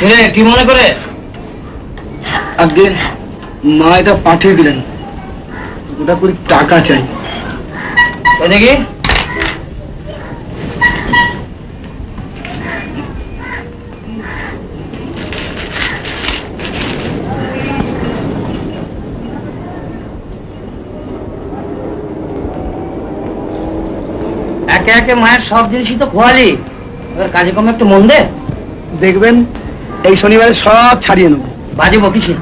কি মনে করে? আগে মা এটা পাঠিয়ে দিলেন, ওটা করে টাকা চাই। দেখি একে একে মায়ের সব জিনিসই তো খোয়ালি, এবার কাজে কমে একটু মন দে। দেখবেন এই শনিবারে সব ছাড়িয়ে নেব। বাজে বকিস না।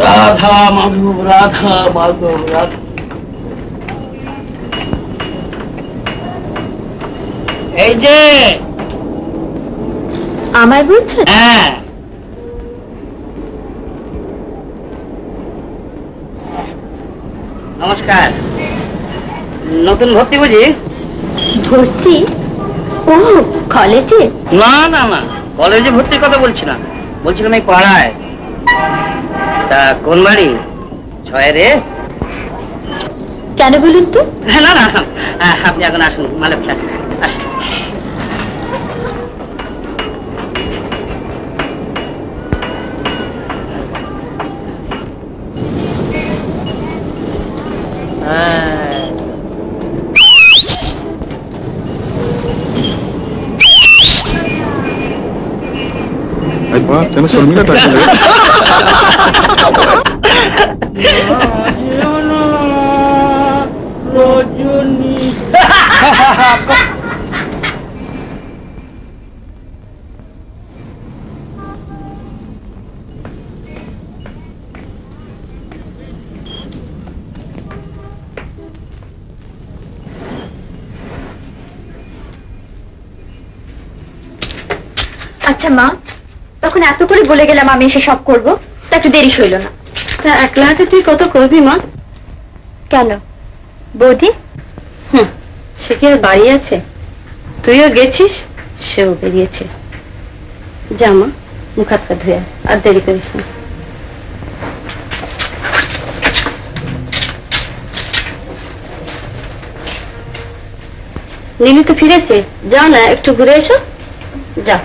রাধা মাধব রাধা মাধব রাধা। এই যে আমায় বলছেন? হ্যাঁ, নমস্কার। নতুন ভর্তি বুঝি? ভর্তি? ও কলেজে? না না না, কলেজে ভর্তির কথা বলছি না, বলছিলাম এই পাড়ায়। তা কোন বাড়ি? ছয়েরে? কেন বলুন তো? না না, আপনি এখন আসুন, মালিক সাহেব আসুন। तेने शर्मिला टाइप लगा। আচ্ছা মা, তখন এত করে বলে গেলাম আমি এসে সব করবো, তা একটু দেরি হইল না। তা একলা হাতে তুই কত করবি মা? কেন বৌদি? সে কি আর বাড়ি আছে? তুইও গেছিস, সেও বেরিয়েছে। যা মা, মুখ হাত পা ধুয়ে আর দেরি করিস না। নীলি তো ফিরেছে, যাও না একটু ঘুরে এসো, যাও।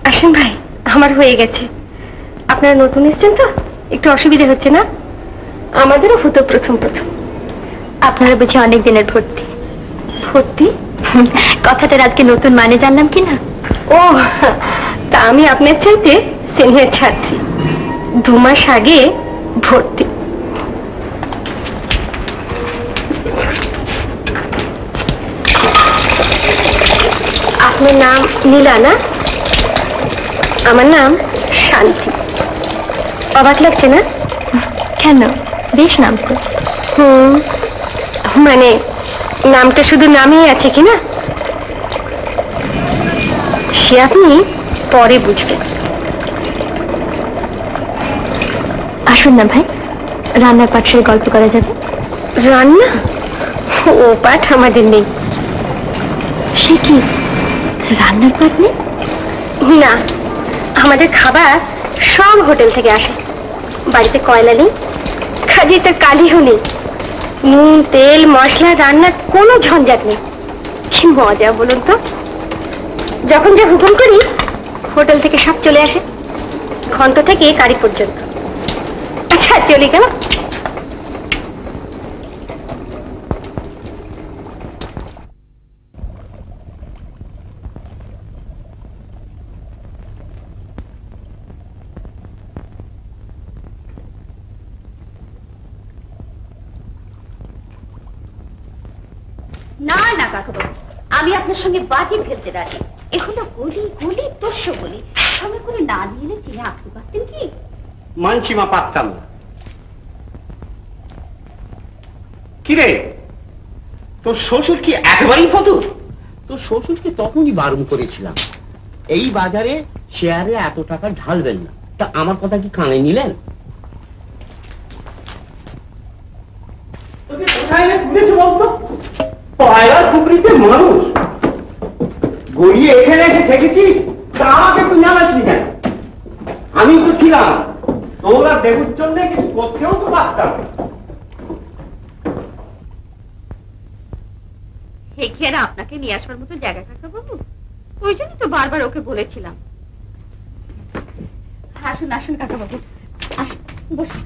আসেন ভাই, আমার হয়ে গেছে। আপনারা নতুন এসেছেন তো একটু অসুবিধা হচ্ছে না? আমাদেরও হতো প্রথম প্রথম। আপনারা বুঝি অনেক দিনের ভর্তি? ভর্তি কথাটার আজকে নতুন মানে জানলাম কি না। ও তা আমি আপনার চাইতে সিনিয়র ছাত্রী, 2 মাস আগে ভর্তি। আপনার নাম নীলা না? আমার নাম শান্তি। অবাক লাগছে না? কেন, বেশ নাম তো। মানে নামটা শুধু নামই আছে কিনা সে আপনি পরে বুঝবেন। আসুন না ভাই, রান্নার পাঠ সে গল্প করা যাবে। রান্না? ও পাঠ আমাদের নেই। সে কি, রান্নার পাঠ নেই? না, আমাদের খাবার সব হোটেল থেকে আসে। বাড়িতে কয়লা নেই, কাজে তার কালিও নেই। নুন তেল মশলা রান্নার কোনো ঝঞ্ঝাট নেই। কি মজা বলুন তো। যখন যা হুকুম করি হোটেল থেকে সব চলে আসে, ঘন্ট থেকে কারি পর্যন্ত। আচ্ছা চলি কেন? না না কাকুবাবু, আমি আপনার সঙ্গে বাজি ফেলতে রাজি। এগুলো গলি গলি দস্য গলি, সময় করে না নিয়ে চিনে আঁকতে পারতেন কি? মানছি মা, পারতাম না। কিরে, তোর শ্বশুর কি একেবারেই ফতুর? তোর শ্বশুরকে তখনই বারণ করেছিলাম, এই বাজারে শেয়ারে এত টাকা ঢালবেন না। তা আমার কথা কি কানে নিলেন? তোকে কোথায় এনে তুলেছে বলতো? পায়রা টুকরিতে মানুষ গড়িয়ে এখানে এসে থেকেছিস, তা আমাকে তুই জানাসনি কেন? আমি তো ছিলাম, তোরা দেবুর জন্য কিছু করতেও তো পারতাম। এখানে আপনাকে নিয়ে আসবার মতো জায়গা কাকা বাবু, ওই জন্যই তো বারবার ওকে বলেছিলাম। আসুন আসুন কাকা বাবু, আসুন, বসুন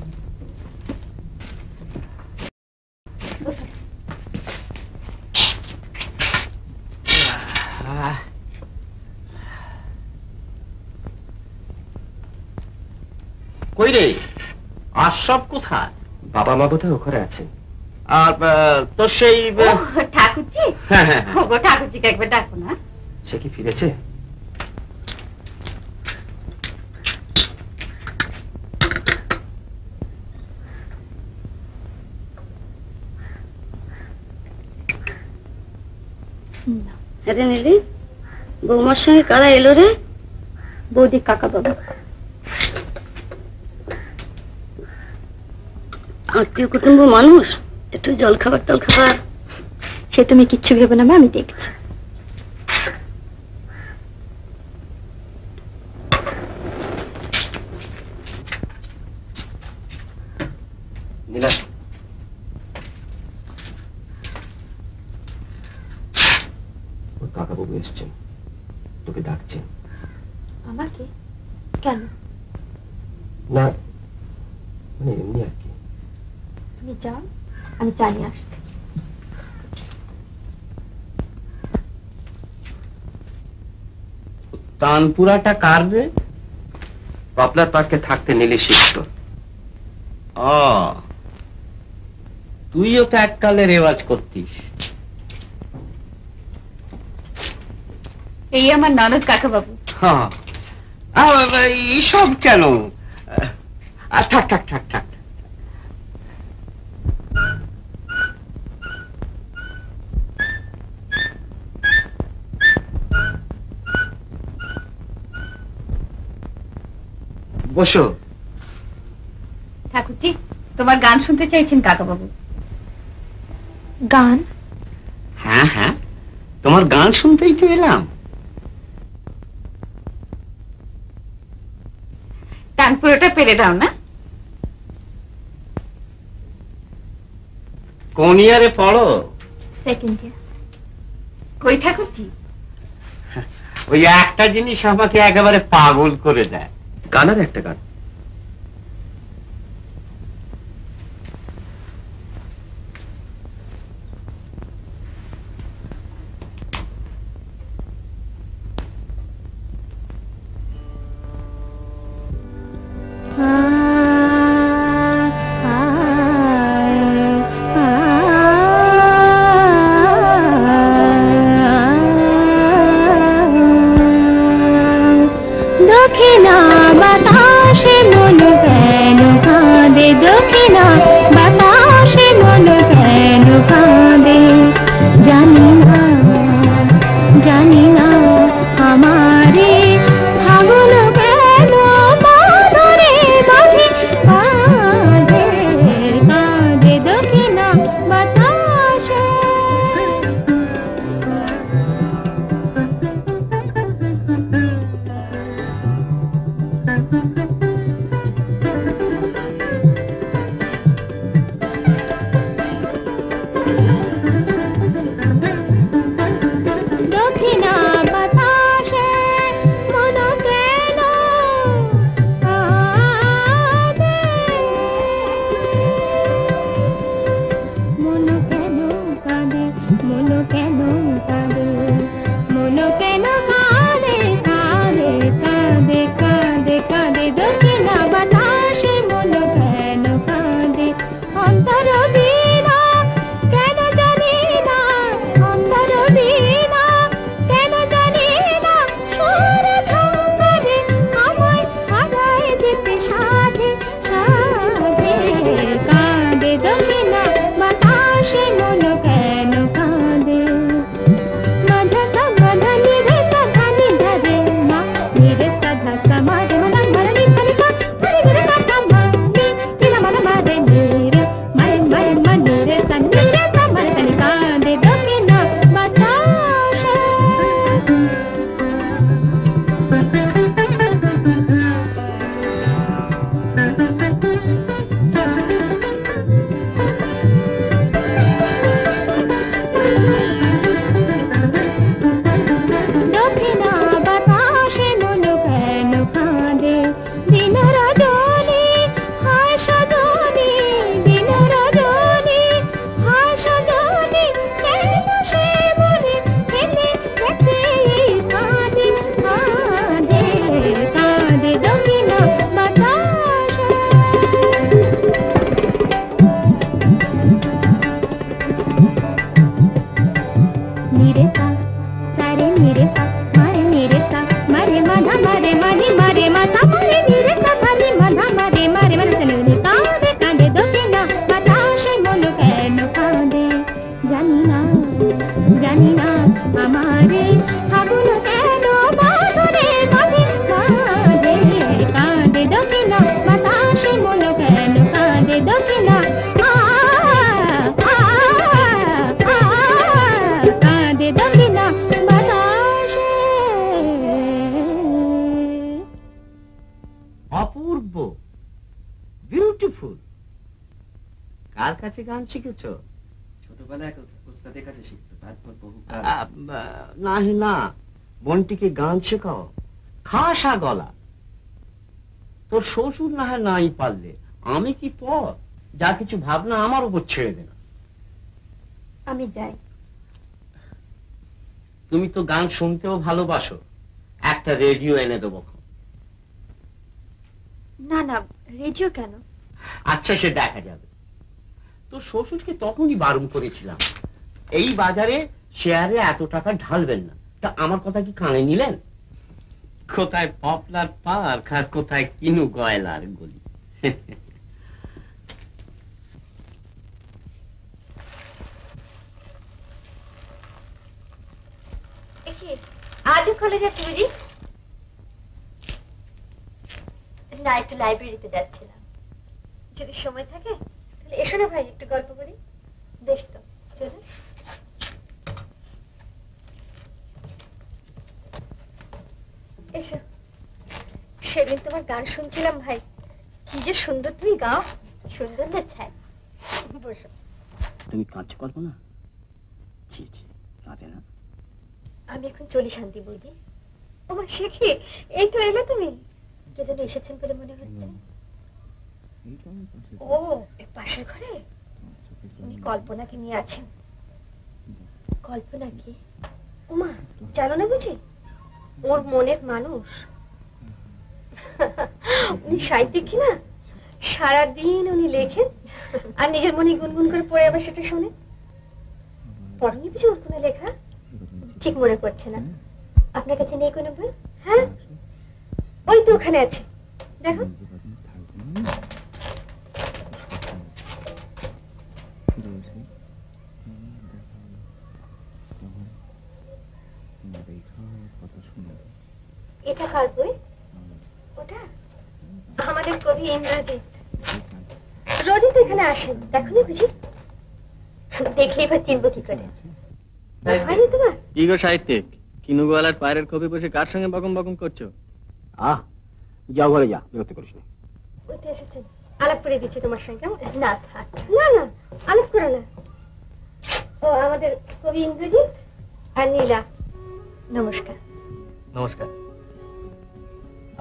বসুন। কই রে, আশরাফ কোথায়? বাবা মা কোথায়? ওখানে আছেন। আর তোর সেই ঠাকুরজি, হ্যাঁ হ্যাঁ, গো ঠাকুরজিকে একবার ডাকো না। সে কি ফিরেছে? আরে নীলি, বৌমার সঙ্গে কারা এলো রে? বৌদি কাকা বাবু। আত্মীয় কুটুম্ব মানুষ, একটু জল খাবার টল খাবার। সে তুমি কিচ্ছু ভেবে না, আমি দেখছি। নীলা, ওর কাকাবাবু এসছেন, তোকে ডাকছেন। আমাকে কেন? না মানে এমনি আর কি। তুমি যাও, আমি জানিয়ে আসছি। তানপুরাটা কার রে? পপলার পার্কে থাকতে নিলে শিখত। ও, তুইও তো এককালে রেওয়াজ করতিস। এই আমার ননদ কাকা বাবু। হ্যাঁ, এইসব কেন? থাক থাক থাক থাক। বসো। ঠাকুরজি, তোমার গান শুনতে চাইছেন কাকা বাবু। গান? হ্যাঁ হ্যাঁ, তোমার গান শুনতেই তো এলাম। তানপুরোটা পেরে দাও না। কোন ইয়ারে পড়ো? Second year. কই ঠাকুরজি? ওই একটা জিনিস আমাকে একেবারে পাগল করে দেয়। গানের একটা গান। দক্ষিণা বাতাসে মন কেন কাঁদে, দক্ষিণা বাতাসে মন কেন কাঁদে, জানি না জানি না আমারে ফাগুন কেন বাঁধরে বাঁধে, কাঁদে কাঁদে দক্ষিণা বাতাসে। দক্ষিণা বাতাসে কার কাছে গান শিখেছ? ছোটবেলায় উস্তাদের কাছে শিখতো, তারপর বহু না না, বোনটিকে গান শেখাও, খাসা গলা। তোর শ্বশুর না হয় নাই পারলে, আমি কি পর? যা কিছু ভাবনা আমার উপর ছেড়ে দে না। আমি যাই। তুমি তো গান শুনতেও ভালোবাসো, একটা রেডিও এনে দেবো। না না, রেডিও কেন? আচ্ছা, সে দেখা যাবে। তোর শ্বশুরকে তখনই বারণ করেছিলাম, এই বাজারে শেয়ারে এত টাকা ঢালবেন না। তা আমার কথা কি কানে নিলেন? কোথায় পপলার পার্ক আর কোথায় কিনু গয়লার গলি। আজও কলেজ যাচ্ছি বুঝি? না, একটু লাইব্রেরিতে যাচ্ছিলাম। যদি সময় থাকে তাহলে এসো না ভাই, একটু গল্প করি। বেশ তো, চলো। এসো। সেদিন তোমার গান শুনছিলাম ভাই, কি যে সুন্দর তুমি গাও। সুন্দর না ছাই? বসো। তুমি কাঁদছো কল্পনা? ছি ছি, কাঁদে না। আমি এখন চলি শান্তি বৌদি। ওমা শেখে, এই তো এলে তুমি। কে যেন এসেছেন বলে মনে হচ্ছে। ও, পাশের ঘরে উনি কল্পনাকে নিয়ে আছেন। কল্পনা কি? ওমা, জানো না বুঝি? ওর মনের মানুষ। উনি সাহিত্যিক কি না? সারাদিন উনি লেখেন আর নিজের মনে গুনগুন করে পড়ে আবার সেটা শোনে। পড়নি বুঝি ওর কোনো লেখা? ঠিক মনে পড়ছে না। আপনার কাছে নেই কোনো বই? হ্যাঁ, ওই তো ওখানে আছে, দেখো। এটা কার বই? ওটা আমাদের কবি ইন্দ্রজিৎ। রোজই তো এখানে আসেন, দেখো না বুঝি? দেখলেই বা চিনবো কি করে? হয়নি তোমার? কি গো সাহিত্যিক, কিনুগোয়ালার পায়ের কপি বসে কার সঙ্গে বকম বকম করছো? যাও ঘরে যা, বিরক্ত করিস না। ওইতে এসেছেন, আলাপ করে দিচ্ছি তোমার সঙ্গে। না থাক, না না, আলাপ করো না। ও আমাদের কবি ইন্দ্রজিৎ আর নীলা। নমস্কার। নমস্কার।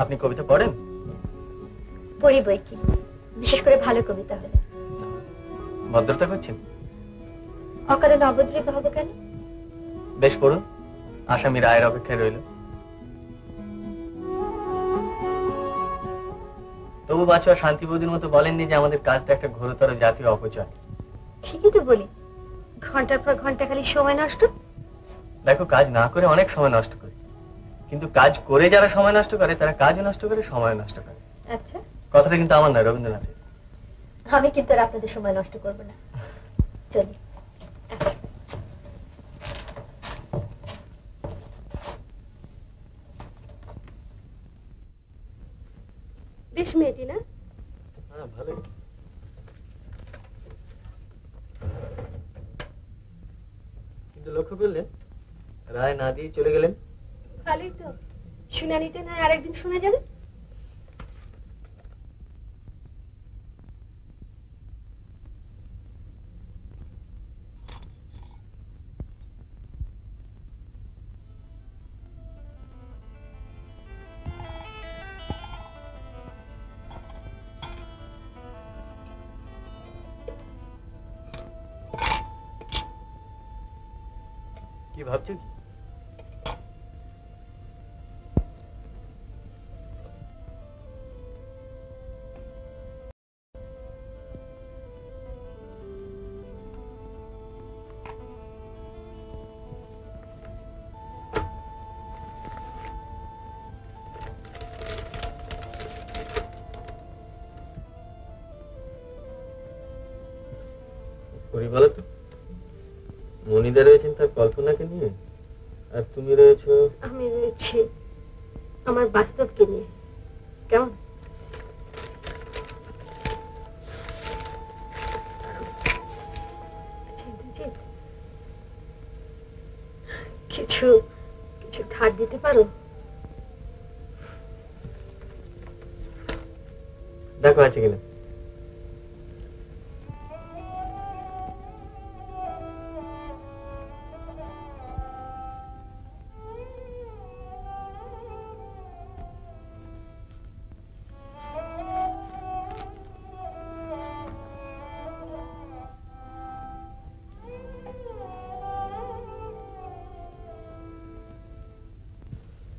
আপনি কবিতা পড়েন? পড়ি বই কি, বিশেষ করে ভালো কবিতা হলে। ভদ্রতা করছেন? অকারণে অভদ্রিত হবো কেন? বেশ, পড়ুন, আসামি রায়ের অপেক্ষায় রইল। তবু বাঁচুয়া শান্তিবোধীর মতো বলেননি যে আমাদের কাজটা একটা ঘোরতর জাতীয় অপচয়। ঠিকই তো বলি, ঘন্টার পর ঘন্টা খালি সময় নষ্ট। দেখো, কাজ না করে অনেক সময় নষ্ট করে, কিন্তু কাজ করে যারা সময় নষ্ট করে তারা কাজও নষ্ট করে, সময় নষ্ট করে। আচ্ছা, কথাটা কিন্তু আমার নয়, রবীন্দ্রনাথের। আমি কিন্তু আর আপনাদের সময় নষ্ট করবো না। চলি। বেশ মেয়েটি না? হ্যাঁ, ভালোই। কিন্তু লক্ষ্য করলেন রায় না দিয়ে চলে গেলেন। ভালোই তো, শুনানিতে না আরেকদিন শোনা যাবে। কি ভাবছো কি? করি বলো তো, মনিদা রয়েছেন তার কল্পনাকে নিয়ে, আর তুমি রয়েছো। আমি রয়েছি আমার বাস্তবকে নিয়ে। কেমন? কিছু কিছু ধার দিতে পারো? দেখো আছে কিনা।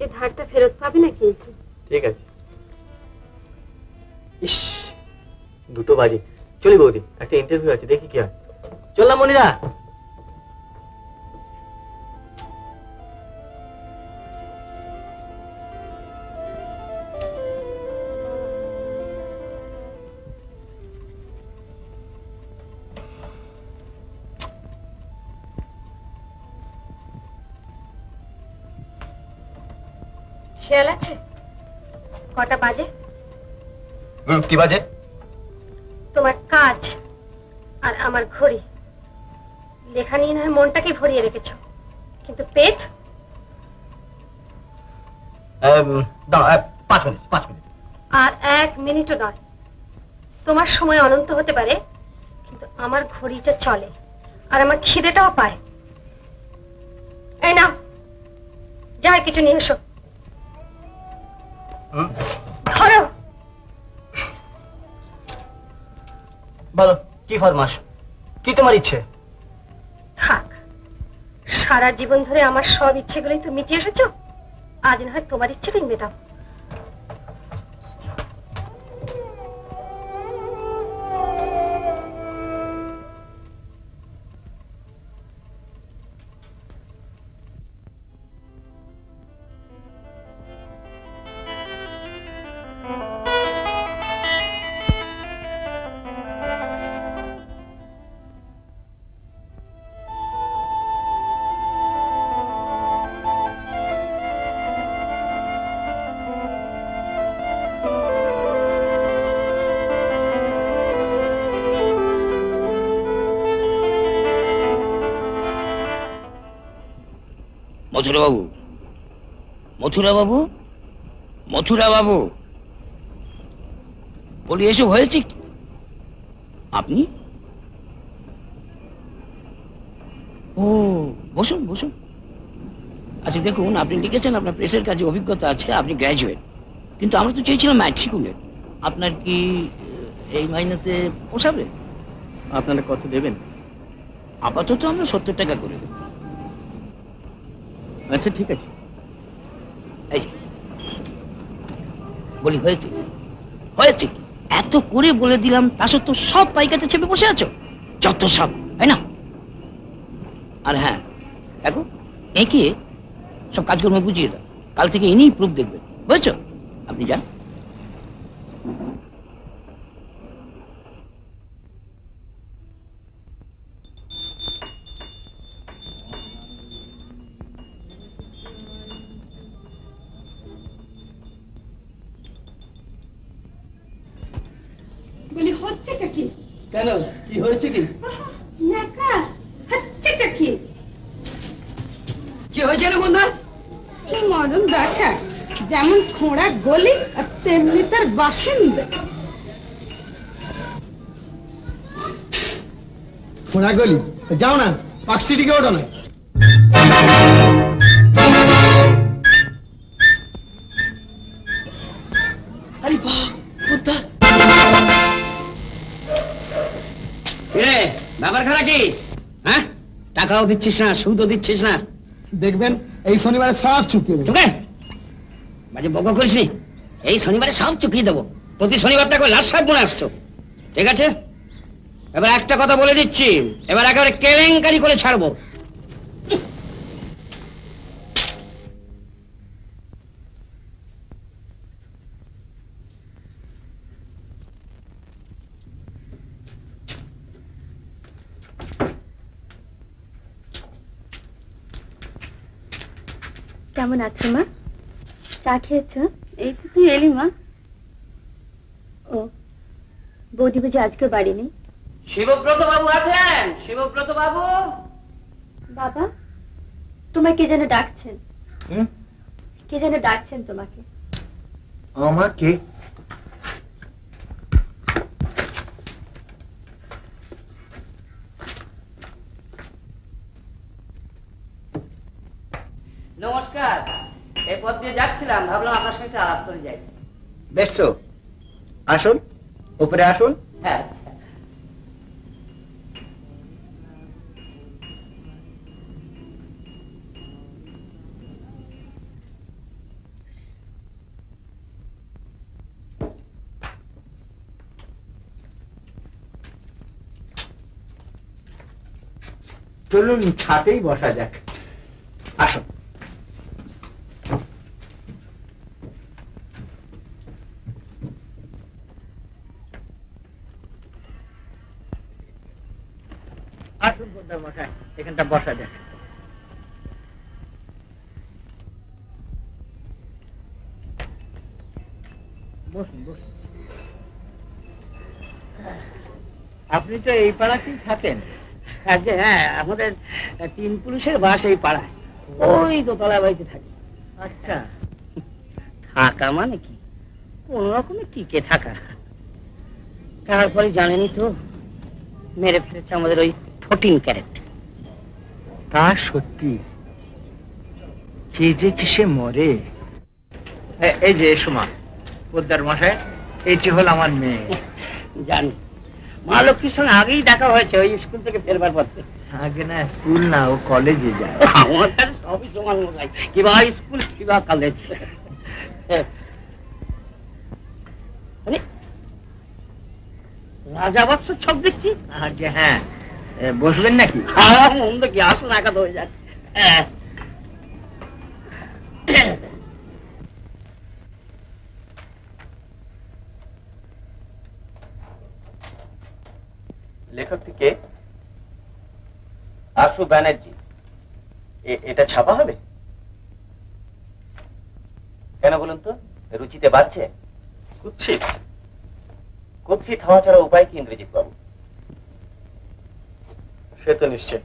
এ ধারটা ফেরত পাবে না কিন্তু। ঠিক আছে। ইস, 2টো বাজে। চলি বৌদি, একটা ইন্টারভিউ আছে, দেখি কি হয়। চললাম মনিরা। খেয়াল আছে কটা বাজে? কি বাজে? তোমার কাজ আর আমার ঘড়ি। লেখা নিয়ে নয় মনটাকে ভরিয়ে রেখেছ, কিন্তু পেট। 5 মিনিট, 5 মিনিট। আর 1 মিনিটও নয়। তোমার সময় অনন্ত হতে পারে, কিন্তু আমার ঘড়িটা চলে, আর আমার খিদেটাও পায়। এই নাও, যা কিছু নিয়ে এসো। ধরো। বলো, কি ফরমাস, কি তোমার ইচ্ছে? থাক, সারা জীবন ধরে আমার সব ইচ্ছেগুলোই তো মিটিয়ে এসেছো, আজ না হয় তোমার ইচ্ছেটাই মেটাও। মথুরা বাবু, মথুরা বাবু, মথুরা বাবু, বলি এসব হয়েছে কি? আপনি? ও, বসুন বসুন। আচ্ছা দেখুন, আপনি লিখেছেন আপনার প্রেসের কাজে অভিজ্ঞতা আছে, আপনি গ্র্যাজুয়েট, কিন্তু আমরা তো চেয়েছিলাম ম্যাট্রিকুলেট। আপনার কি এই মাইনেতে পোষাবে? আপনারা কত দেবেন? আপাতত আমরা 70 টাকা করে দেব। আচ্ছা ঠিক আছে। এই বলি হয়েছে হয়েছে কি? এত করে বলে দিলাম, তা সত্ত্বেও সব পাইকাতে চেপে বসে আছো, যত সব, তাই না? আর হ্যাঁ দেখো, একে সব কাজকর্ম বুঝিয়ে দাও, কাল থেকে ইনিই প্রুফ দেখবেন, বুঝেছো? আপনি যান। বলি হচ্ছেটা কি? কেন, কি হয়েছে কি? নাকা হচ্ছেটা কি? কি হয়েছে রে বন্ধা? মরণ দশা, যেমন খোঁড়া গলি আর তেমনি তার বাসিন্দা। খোঁড়া গলি? যাও না, পার্ক সিটিকে ওঠো না। আরে বাপ, বুদ্ধা! ব্যাপার খারাপ কি? হ্যাঁ, টাকাও দিচ্ছিস না, সুদও দিচ্ছিস না। দেখবেন এই শনিবারে সব চুকিয়ে দেবে। চুকে বাজে বক করিস নি। এই শনিবারে সব চুকিয়ে দেবো। প্রতি শনিবার টাকা লাস্ট সাহেব মনে আসছো, ঠিক আছে? এবার একটা কথা বলে দিচ্ছি, এবার একেবারে কেলেঙ্কারি করে ছাড়বো। কেমন আছো মা? চা খেয়েছ? এই তো তুই এলি মা। ও, বৌদি বুঝি আজকে বাড়ি নেই? শিবব্রত বাবু আছেন? শিবব্রত বাবু? বাবা, তোমায় কে যেন ডাকছেন। কে যেন ডাকছেন তোমাকে। আমাকে? নমস্কার, এই পথ দিয়ে যাচ্ছিলাম, ভাবলাম আপনার সাথে আলাপ করে যাই। বেশ তো, আসুন, উপরে আসুন। হ্যাঁ, চলুন ছাতেই বসা যাক। আসুন। আসুন পোদ্দার মশাই, এখানটা বসা যাক। বসুন বসুন। আপনি তো এই পাড়াতেই থাকেন? হ্যাঁ, আমাদের 3 পুরুষের বাস এই পাড়ায়, ওই দোতলা বাড়িতে থাকি। আচ্ছা, থাকা মানে কি, কোন রকমে টিকে থাকা। তারপরে জানেনই তো, মেরে ফেলেছে আমাদের ওই 14 ক্যারেট। তা সত্যি, কে যে কিসে মরে। এই যে সুমা, পোদ্দার মশাই, এটি হল আমার মেয়ে। জানি, মা লক্ষ্মীর সঙ্গে আগেই দেখা হয়েছে ওই স্কুল থেকে ফেরবার পথে। আগে না স্কুল না, ও কলেজে যায়। আমার কাছে সবই সমান মশাই, কিবা স্কুল কিবা কলেজ। রাজা বাক্স ছক দেখছি। আগে হ্যাঁ, বসবেন নাকি? মন্দ কি, আসুন, একাদ হয়ে যাক। লেখকটি কে? আশু ব্যানার্জি। এটা ছাপা হবে কেন বলুন তো? রুচিতে বাড়ছে? কুৎসিত, কুৎসিত হওয়া ছাড়া উপায় কি ইন্দ্রজিৎ বাবু? সে তো নিশ্চয়।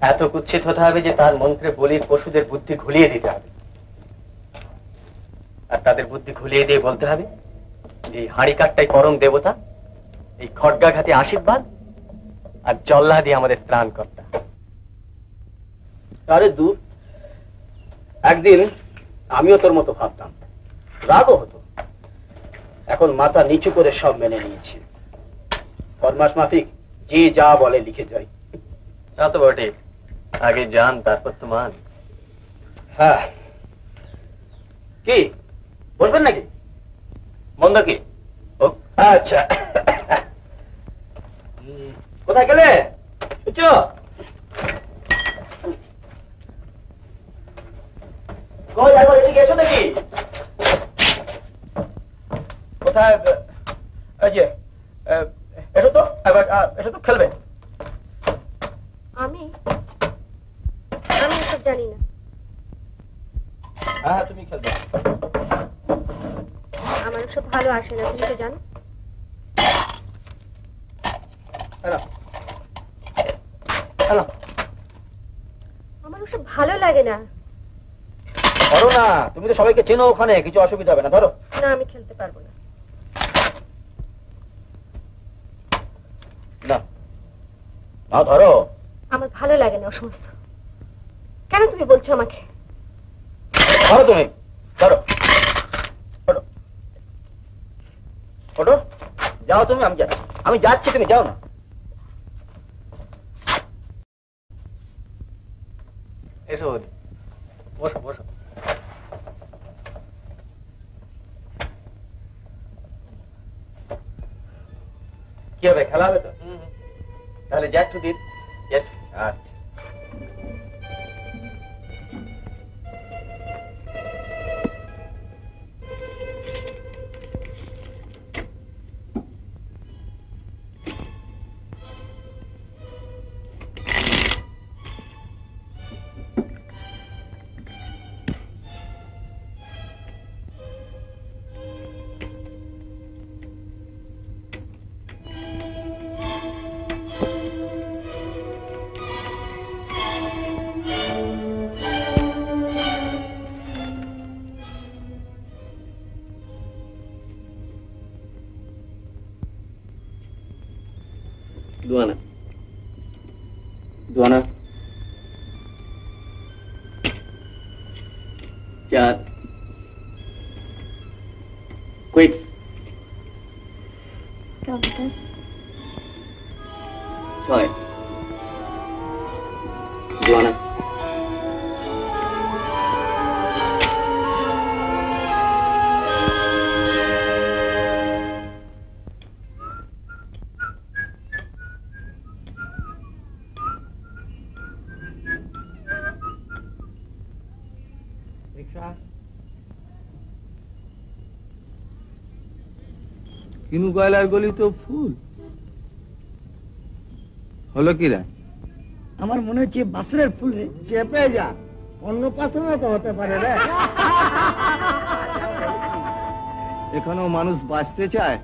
এত কুৎসিত হতে হবে যে তার মন্ত্রে বলির পশুদের বুদ্ধি ঘুলিয়ে দিতে হবে, আর তাদের বুদ্ধি ঘুলিয়ে দিয়ে বলতে হবে এই হাঁড়ি কাঠটাই পরম দেবতা, এই খড়গাঘাতে আশীর্বাদ, আর জল্লা দিয়ে আমাদের ত্রাণকর্তা। আরে দূর, একদিন আমিও তোর মতো ভাবতাম, রাগও হতো। এখন মাথা নিচু করে সব মেনে নিয়েছি। ফরমাস মাফিক যে যা বলে লিখে যাই। তা তো বটে, আগে জান তারপর তো মান। হ্যাঁ, কি বলবেন নাকি? মন্দ কি? ও আচ্ছা, কোথায় গেলে? কই একবার এসে গেছো নাকি? কোথায়? এই যে এসো তো, একবার এসো তো, খেলবে। আমি এসব জানি না। হ্যাঁ, তুমি খেলবে। আমার সব ভালো আসে না, তুমি তো জানো। আমার ওসব ভালো লাগে না। ধরো না, তুমি তো সবাইকে চেনো, ওখানে কিছু অসুবিধা হবে না, ধরো। না, আমি খেলতে পারবো না। না না, ধরো। আমার ভালো লাগে না ও সমস্ত। কেন তুমি বলছো আমাকে? ধরো, তুমি ধরো। ওঠো, ওঠো, যাও তুমি। আমি যাচ্ছি, তুমি যাও না। এসো, বসো বসো। কি হবে, খেলা হবে তো? তাহলে যা একটু দিন। ইয়েস, আচ্ছা। দুয়ানা, দুয়ানা, 4 কুইক, 6 দুয়ানা, কিনু গয়লার গলি তো ফুল হলো কি রে? আমার মনে হচ্ছে বাসরের ফুল রে। চেপে যা, অন্য পাশে তো হতে পারে রে। এখনো মানুষ বাঁচতে চায়।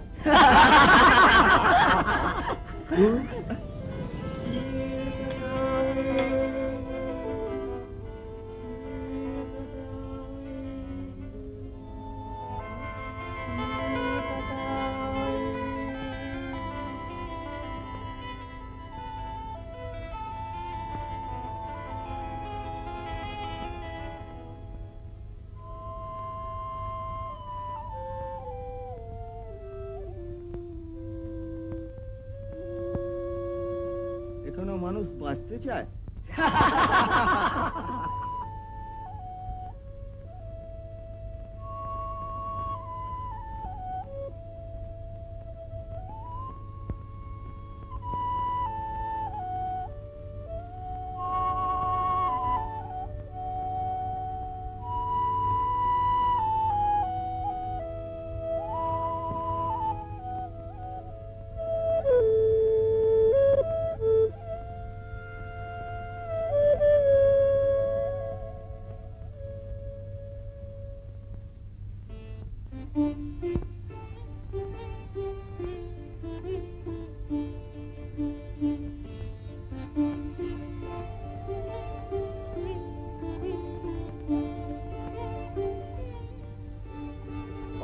এখনো মানুষ বাঁচতে চায়।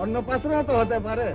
অন্য পাশে তো হতে পারে।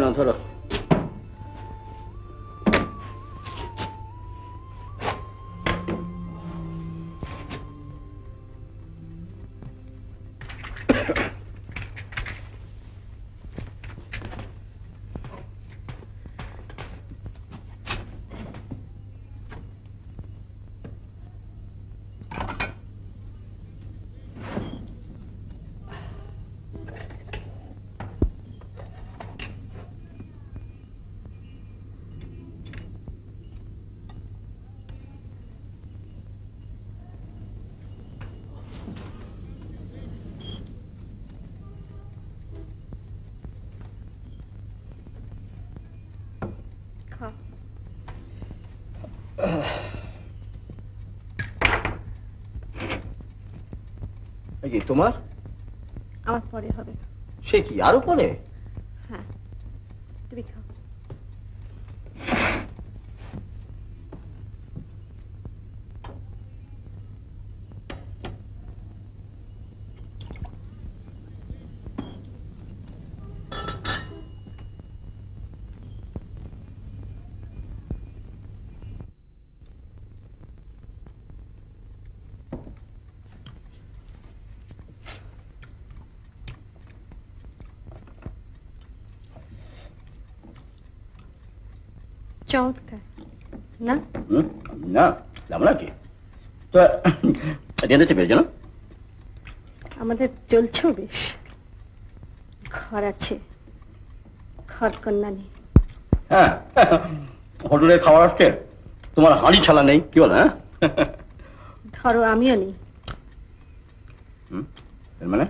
না ধরো তোমার আমার পরে হবে। সে কি আরো পরে? হ্যাঁ, তুমি খাও। চমৎকার না? না যাবো নাকি তো যেতে পেরেছ না? আমাদের চলছেও বেশ। ঘর আছে, ঘর কন্যা নেই। হ্যাঁ হোটেলে খাবার আসছে, তোমার হাঁড়ি ছালা নেই, কি বল? হ্যাঁ ধরো আমিও নেই। মানে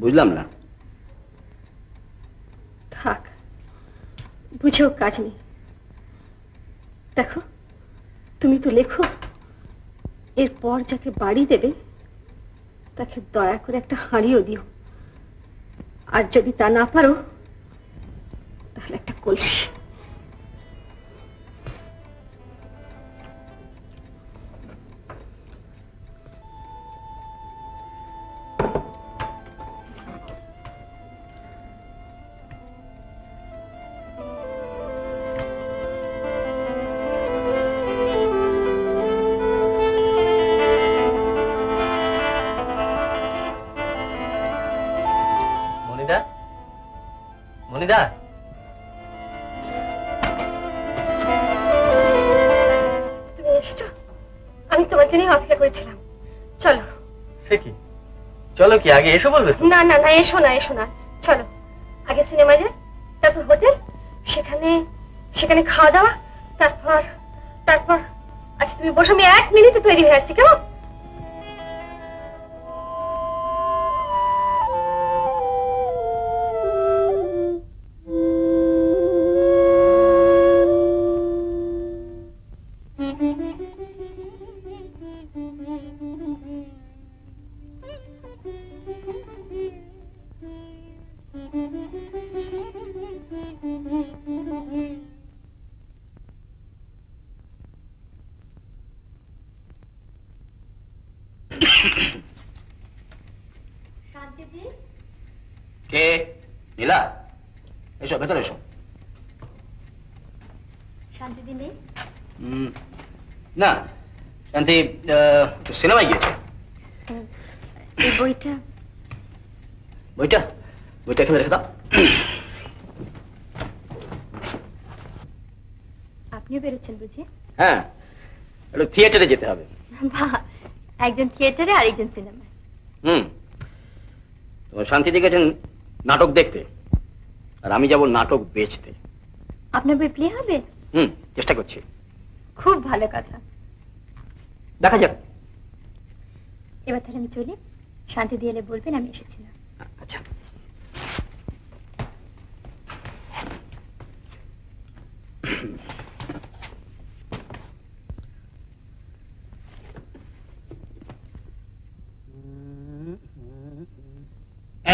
বুঝলাম না। থাক, বুঝেও কাজ নেই। দেখো, তুমি তো লেখো, এরপর যাকে বাড়ি দেবে তাকে দয়া করে একটা হাঁড়িও দিও, আর যদি তা না পারো তাহলে একটা কলসি। মনিদা, তুমি এসেছো? আমি তোমার জন্যই অপেক্ষা করেছিলাম। চলো। সে কি? চলো কি আগে এসো বলবে? না না না, এসো না, এসো না, চলো। আগে সিনেমা যাই, তারপর হোটেল, সেখানে সেখানে খাওয়া দাওয়া, তারপর তারপর আচ্ছা তুমি বসো, আমি 1 মিনিটে তৈরি হয়ে যাচ্ছি, কেমন? কে? নীলা, এসো ভেতরে এসো। শান্তিদি নেই? না, শান্তি সিনেমায় গিয়েছে। এই বইটা বইটা বইটা এখানে রেখে দাও। আপনিও বেরোচ্ছেন বুঝি? হ্যাঁ, একটু থিয়েটারে যেতে হবে। বাহ, একজন থিয়েটারে আর একজন সিনেমা। তোমার শান্তিদি গেছেন নাটক দেখতে, আর আমি যাব নাটক বেচতে। আপনার বই প্লে হবে? চেষ্টা করছি। খুব ভালো কথা, দেখা যাক। এবার তাহলে আমি চলি, শান্তি দিয়ে এলে বলবেন আমি এসেছিলাম। আচ্ছা।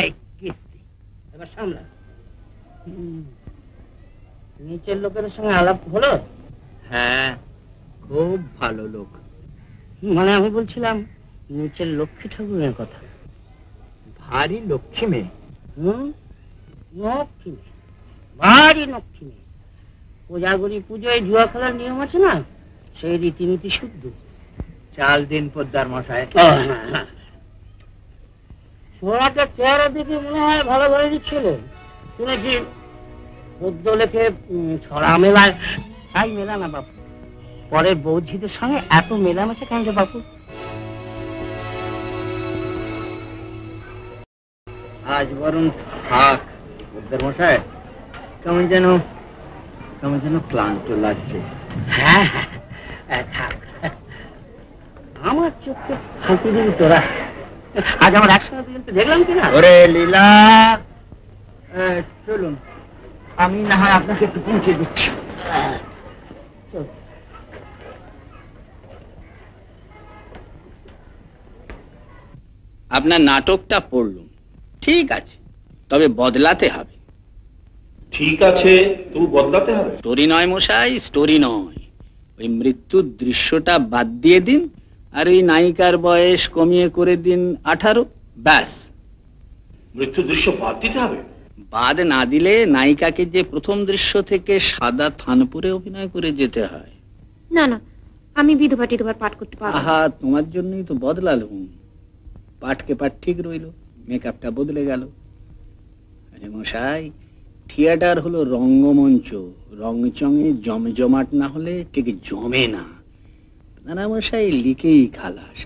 এই কিস্তি এবার সামলা। নিচের লোকের সঙ্গে আলাপ হলো? হ্যাঁ, খুব ভালো লোক। মানে আমি বলছিলাম নিচের লক্ষ্মী ঠাকুরের কথা। ভারী লক্ষ্মী মেয়ে। লক্ষ্মী মেয়ে, ভারী লক্ষ্মী মেয়ে। কোজাগরি পুজোয় জুয়া খেলার নিয়ম আছে না, সেই রীতিনীতি শুদ্ধ। চাল দিন পোদ্দার মশাই। সোনাটার চেহারা দেখে মনে হয় ভালো ভালো ছেলে। শুনেছি পদ্য লেখে ছড়া মেলায়। তাই মেলা না বাপু, পরের বৌঝিদের সঙ্গে এত মেলামেশা কেন রে বাপু? আজ বরং থাক পোদ্দার মশাই, কেমন যেন ক্লান্ত লাগছে। হ্যাঁ হ্যাঁ থাক, আমার চোখে শান্তি দিবি তোরা। আজ আমার একসঙ্গে দুজনকে দেখলাম কিনা। ওরে লীলা, চলুন, আমি না হয় আপনাকে একটু পৌঁছে দিচ্ছি। আপনার নাটকটা পড়লুম, ঠিক আছে, তবে বদলাতে হবে। ঠিক আছে, তবু বদলাতে হবে। স্টোরি নয় মশাই, স্টোরি নয়। ওই মৃত্যুর দৃশ্যটা বাদ দিয়ে দিন, আর এই নায়িকার বয়স কমিয়ে করে দিন 18। ব্যাস। মৃত্যু দৃশ্য বাদ দিতে হবে? বাদ না দিলে নায়িকাকে যে প্রথম দৃশ্য থেকে সাদা থানপুরে অভিনয় করে যেতে হয়। না না, আমি বিধবা টিধবার পাঠ করতে পারবো। আহা, তোমার জন্যই তো বদলালুম। পাঠকে পাঠ ঠিক রইল, মেকআপটা বদলে গেল। আরে মশাই, থিয়েটার হলো রঙ্গমঞ্চ, রংচঙে জমজমাট না হলে ঠিক জমে না। নানা মশাই লিখেই খালাস।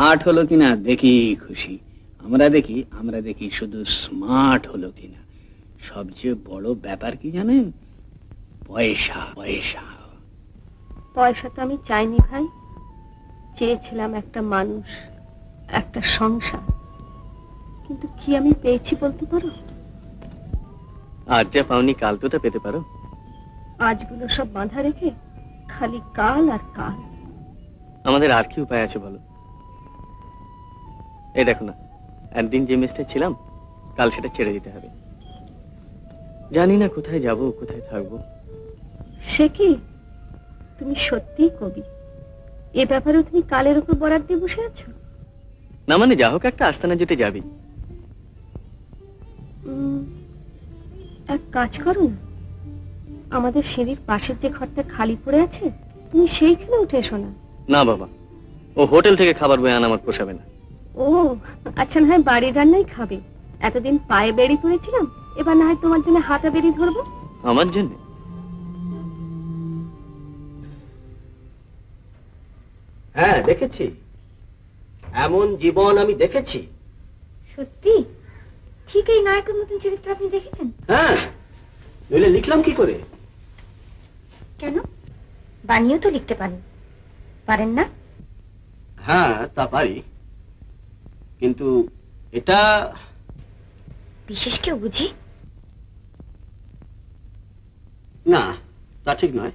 আর্ট হলো কিনা দেখি খুশি। আমরা দেখি শুধু স্মার্ট হলো কিনা। সবচেয়ে বড় ব্যাপার কি জানেন? পয়সা। পয়সা পয়সা তো আমি চাইনি ভাই, চেয়েছিলাম একটা মানুষ, একটা সংসার, কিন্তু কি আমি পেয়েছি বলতে পারো? আজ যা পাওনি কাল তো তা পেতে পারো। আজগুলো সব বাঁধা রেখে খালি কাল আর কাল। আমাদের আর কি উপায় আছে বলো? এই দেখো না, একদিন যে মেসটা ছিলাম কাল সেটা ছেড়ে দিতে হবে। জানি না কোথায় যাব, কোথায় থাকবো। সে কি, তুমি সত্যিই কবি? এ ব্যাপারেও তুমি কালের উপর বরাদ দিয়ে বসে আছো? না মানে যা হোক একটা আস্তানা জুটে যাবি। এক কাজ করো না, আমাদের সিঁড়ির পাশের যে ঘরটা খালি পড়ে আছে তুমি সেইখানে উঠে এসো না। না বাবা, ও হোটেল থেকে খাবার বয়ে আনা আমার পোষাবে না। ও আচ্ছা, না হয় বাড়ির রান্নাই খাবে। এতদিন পায়ে বেড়ি পড়েছিলাম, এবার না হয় তোমার জন্য হাতা বেড়ি ধরবো। আমার জন্য? হ্যাঁ দেখেছি, এমন জীবন আমি দেখেছি। সত্যি? ঠিক এই নায়কের মতন চরিত্র আপনি দেখেছেন? হ্যাঁ, নইলে লিখলাম কি করে? কেন, বানিয়েও তো লিখতে পারেন, পারেন না? হ্যাঁ তা পারি, কিন্তু এটা বিশেষ কেউ বুঝি? না, তা ঠিক নয়,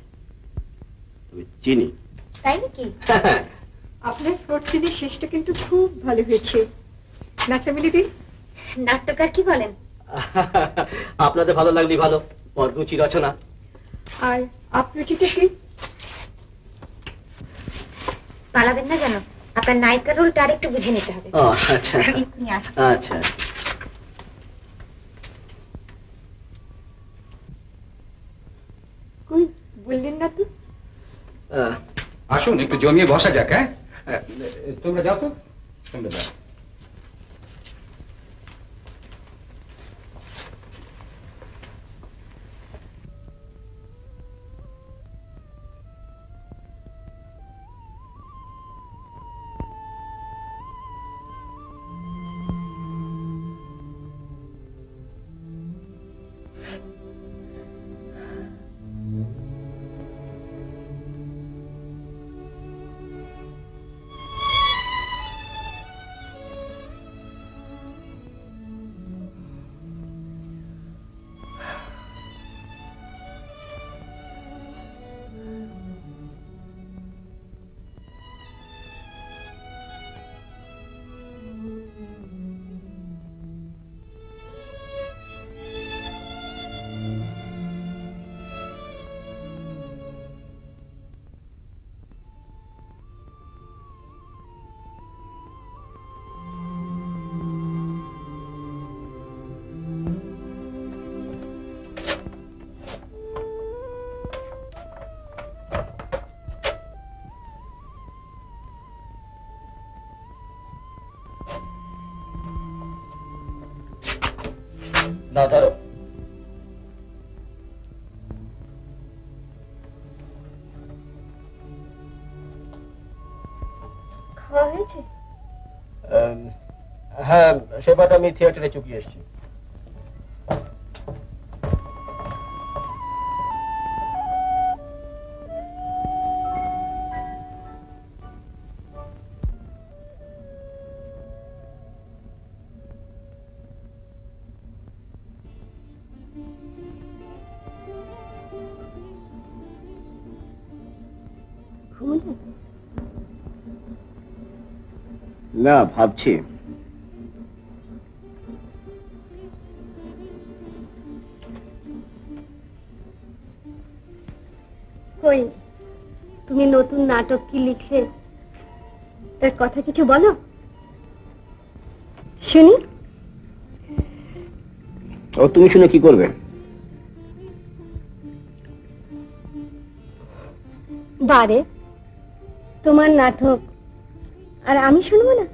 তবে চিনি। তাই নাকি? আপনার ফোর্টসিদের শেষটা কিন্তু খুব ভালো হয়েছে। নাচামিলি দিন। নাট্যকার কি বলেন? আপনাদের ভালো লাগলে ভালো, রুচি রচনা। আর আপনার চিঠি কি? পালাবেন না জানো, আপনার নায়িকার রোলটা আরেকটু বুঝে নিতে হবে। ও আচ্ছা আচ্ছা। কই বললেন না তো? আসুন একটু জমিয়ে বসা যাক। হ্যাঁ তোমরা যাও তো, তোমরা যাও। না ধরো। খাওয়া হয়েছে? হ্যাঁ, সেবাটা আমি থিয়েটারে চুকিয়ে এসেছি। না, ভাবছি। কই, তুমি নতুন নাটক কি লিখলে, তার কথা কিছু বলো শুনি। ও তুমি শুনে কি করবে? বারে তোমার নাটক আর আমি শুনবো না?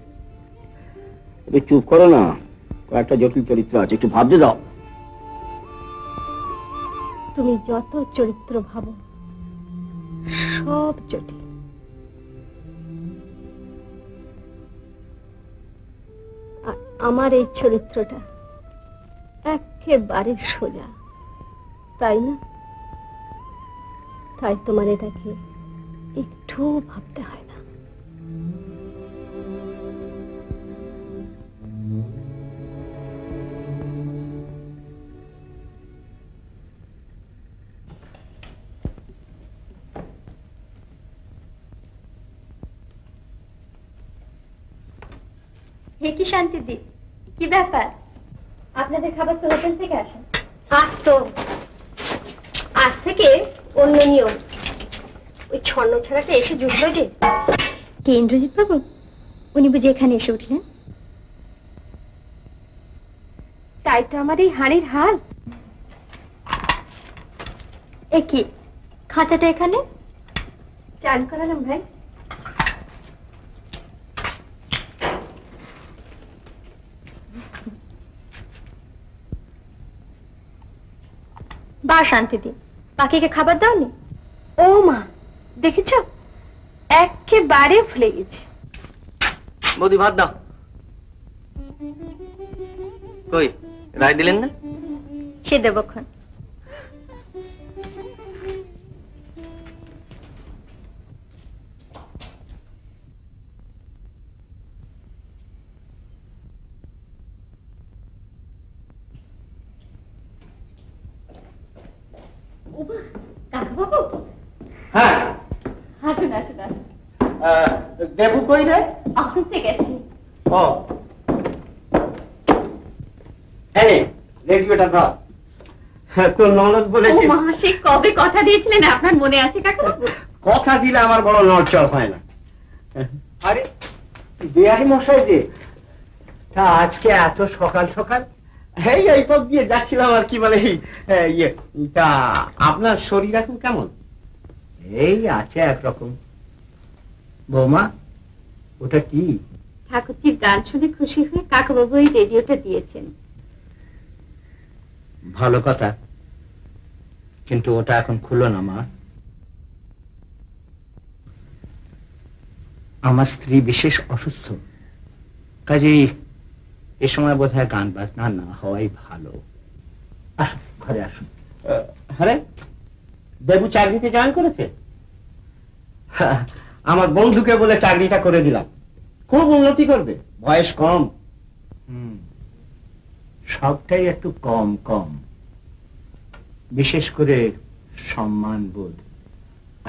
একটু চুপ করো না, কয়েকটা জটিল চরিত্র আছে, একটু ভাবতে দাও। তুমি যত চরিত্র ভাবো সব জটিল। আমার এই চরিত্রটা একেবারে সোজা, তাই না? তাই তোমার এটাকে একটু ভাবতে হয় না। হে কি শান্তি দি, কি ব্যাপার? আপনাদের খাবার তো হোটেল থেকে আসে? আজ থেকে অন্য নিয়ম। ওই ছন্ন ছাড়াটা এসে জুটলো যে। কে ইন্দ্রজিৎ বাবু? উনি বুঝি এখানে এসে উঠলেন? তাই তো আমার এই হাড়ির হাল। এ কি খাঁচাটা এখানে? চান করালাম ভাই। বা শান্তিদি, পাখিকে খাবার দাওনি? ও মা, দেখেছ একেবারে ভুলে গেছে। বৌদি ভাত দাও। কই রায় দিলেন না? সে দেবক্ষণ। কাকাবাবু, হ্যাঁ আসুন আসুন আসুন। দেবু কই রে? অফিসে গেছি। ও এই রেডিওটা ধর। তোর ননদ বলেছে। ও মা, সে কবে কথা দিয়েছিলেন, আপনার মনে আছে কাকাবাবু? কথা দিলে আমার বড় নড়চড় হয় না। আরে বিহারি মশাই যে, তা আজকে এত সকাল সকাল? এই পথ দিয়ে যাচ্ছিলাম আর কি বলে ইয়ে, তা আপনার শরীর এখন কেমন? এই আছে একরকম। বৌমা, ওটা কি? ঠাকুরজির গান শুনে খুশি হয়ে কাকাবাবু এই রেডিওটা দিয়েছেন। ভালো কথা, কিন্তু ওটা এখন খুলো না মা। আমার স্ত্রী বিশেষ অসুস্থ, কাজেই এ সময় বোধ হয় গান বাজনা না হওয়াই ভালো। আসুন ঘরে আসুন। হ্যাঁ, দেবু চাকরিতে জয়েন করেছে? আমার বন্ধুকে বলে চাকরিটা করে দিলাম। খুব উন্নতি করবে, বয়স কম। সবটাই একটু কম কম, বিশেষ করে সম্মান বোধ।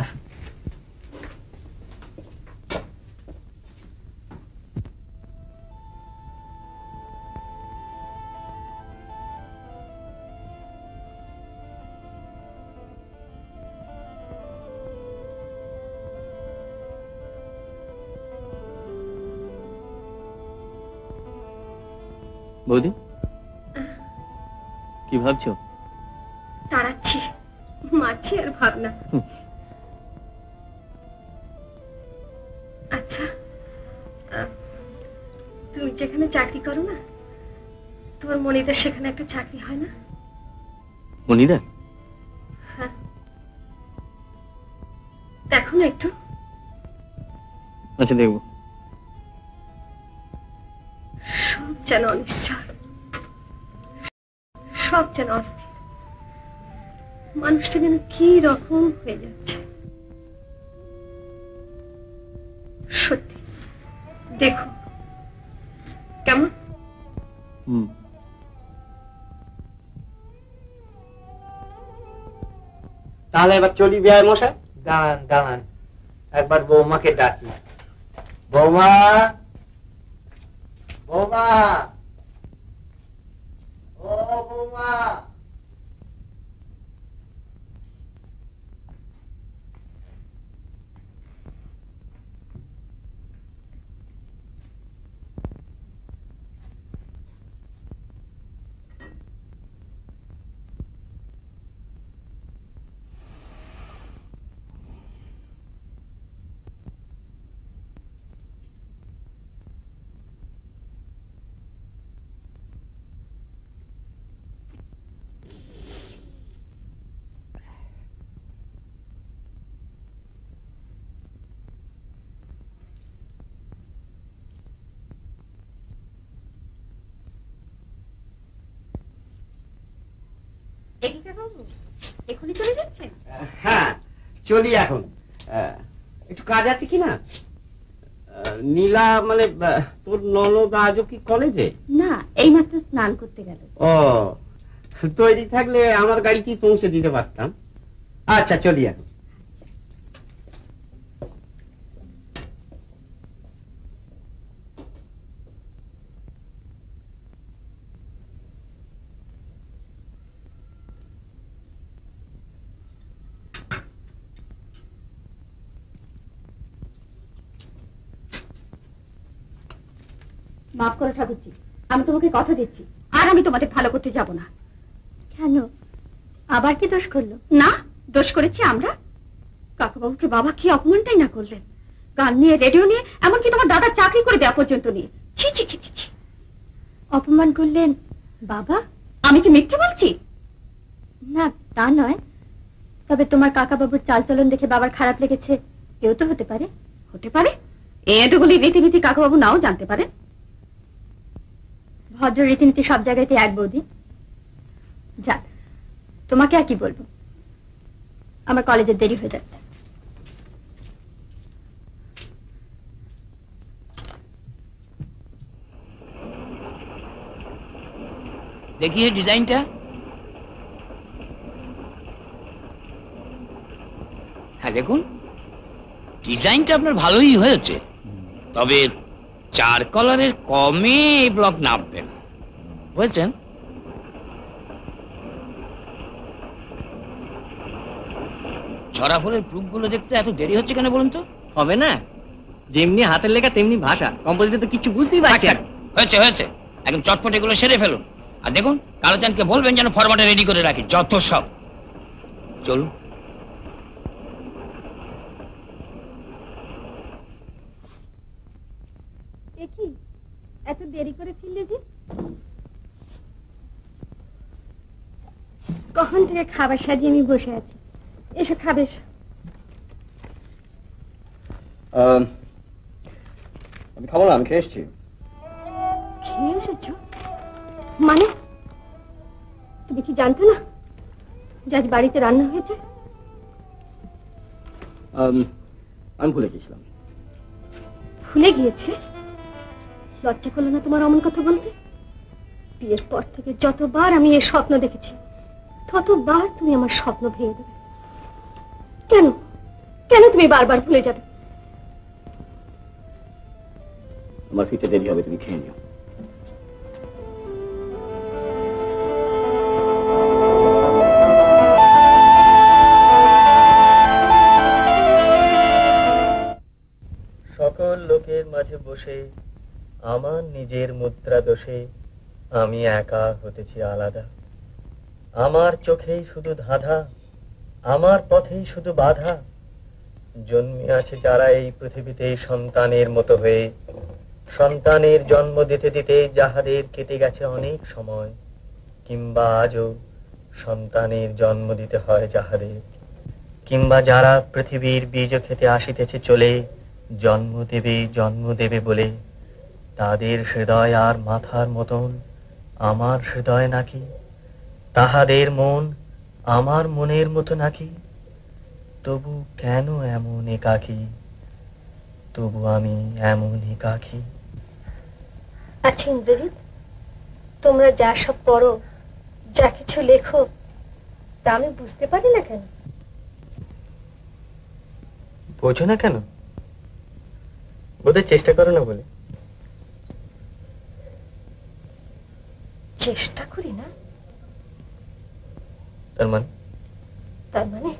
আসুন। বৌদি কি ভাবছো? তাড়াচ্ছি, মাছি আর ভাবনা। আচ্ছা, তুমি যেখানে চাকরি করো না, তোমার মনিদার সেখানে একটা চাকরি হয় না? মনিদা? হ্যাঁ, দেখো না একটু। আচ্ছা দেখবো। সব যেন অনিশ্চয়, সব যেন অস্থির। মানুষটা যেন কি রকম হয়ে যাচ্ছে। সত্যি দেখো কেমন। তাহলে এবার চলি বিহার মশাই। দাঁড়ান দাঁড়ান, একবার বৌমাকে ডাকি। বৌমা, বৌমা, ও বৌমা। এখনই চলে যাচ্ছেন? হ্যাঁ চলি এখন। একটু কাজ আছে কিনা? নীলা মানে তোর ননদ আজও কি কলেজে? না, এইমাত্র স্নান করতে গেল। ও, তৈরি থাকলে আমার গাড়িতেই পৌঁছে দিতে পারতাম। আচ্ছা চলি এখন। মাফ করো ঠাকুরজি, আমি তোমাকে কথা দিচ্ছি, আর আমি তোমাদের ভালো করতে যাব না। কেন, আবার কি দোষ করলো? না, দোষ করেছি আমরা। কাকাবাবুকে বাবা কি অপমানটাই না করলেন, গান নিয়ে, রেডিও নিয়ে, এমনকি তোমার দাদা চাকরি করে দেওয়া পর্যন্ত নিয়ে। ছি ছি ছি ছি। অপমান করলেন বাবা? আমি কি মিথ্যে বলছি? না তা নয়, তবে তোমার কাকাবাবুর চালচলন দেখে বাবার খারাপ লেগেছে, কেউ তো হতে পারে। হতে পারে, এতগুলি রীতিনীতি কাকাবাবু নাও জানতে পারে। ভদ্র রীতিনীতি সব জায়গাতে এক বৌদি। যাক, তোমাকে আর কি বলবো, আমার কলেজের দেরি হয়ে যাচ্ছে। দেখি এই ডিজাইনটা। হ্যাঁ দেখুন, ডিজাইনটা আপনার ভালোই হয়েছে, তবে 4 কলারের কমে এই ব্লক নামবেন, বুঝছেন? ছড়া ফুলের প্রুফগুলো দেখতে এত দেরি হচ্ছে কেন বলুন তো? হবে না, যেমনি হাতের লেখা তেমনি ভাষা, কম্পোজিটর তো কিছু বুঝতেই পারছে না। হয়েছে হয়েছে, একদম চটপট এগুলো সেরে ফেলুন। আর দেখুন, কালোচাঁদকে বলবেন যেন ফরম্যাটে রেডি করে রাখি, যত সব। চলুন। দেখি এত দেরি করে ফিরলে যে? কখন থেকে খাবার সাজিয়ে আমি বসে আছি, এসো খাবে। আমি খাবো না, আমি খেয়ে এসছি। খেয়ে এসেছো মানে? তুমি কি জানতে না যে আজ বাড়িতে রান্না হয়েছে? আমি ভুলে গেছিলাম। ভুলে গিয়েছে? লজ্জা করলো না তোমার অমন কথা বলতে? বিয়ের পর থেকে যতবার আমি এই স্বপ্ন দেখেছি, ততবার তুমি আমার স্বপ্ন ভেঙে দেবে। কেন কেন তুমি বারবার ভুলে যাবে? আমার ফিরতে দেরি হবে, তুমি খেয়ে নিও। সকল লোকের মাঝে বসে আমার নিজের মুদ্রা দোষে আমি একা হতেছি আলাদা। আমার চোখেই শুধু ধাঁধা, আমার পথেই শুধু বাধা। জন্মে আছে যারা এই পৃথিবীতে সন্তানের মতো হয়ে, সন্তানের জন্ম দিতে দিতে যাহাদের কেটে গেছে অনেক সময়, কিংবা আজও সন্তানের জন্ম দিতে হয় যাহাদের, কিংবা যারা পৃথিবীর বীজ খেতে আসিতেছে চলে, জন্ম দেবে বলে, তাদের হৃদয় আর মাথার মতন আমার হৃদয় নাকি? তাহাদের মন আমার মনের মতো নাকি? তবু কেন এমন একাকী? তবু আমি এমন একাকী। আচ্ছা ইন্দ্রজিৎ, তোমরা যা সব পড়ো, যা কিছু লেখো, তা আমি বুঝতে পারি না কেন? বোঝো না কেন? বোধহয় চেষ্টা করো না বলে। চেষ্টা করি না? তার মানে? তার মানে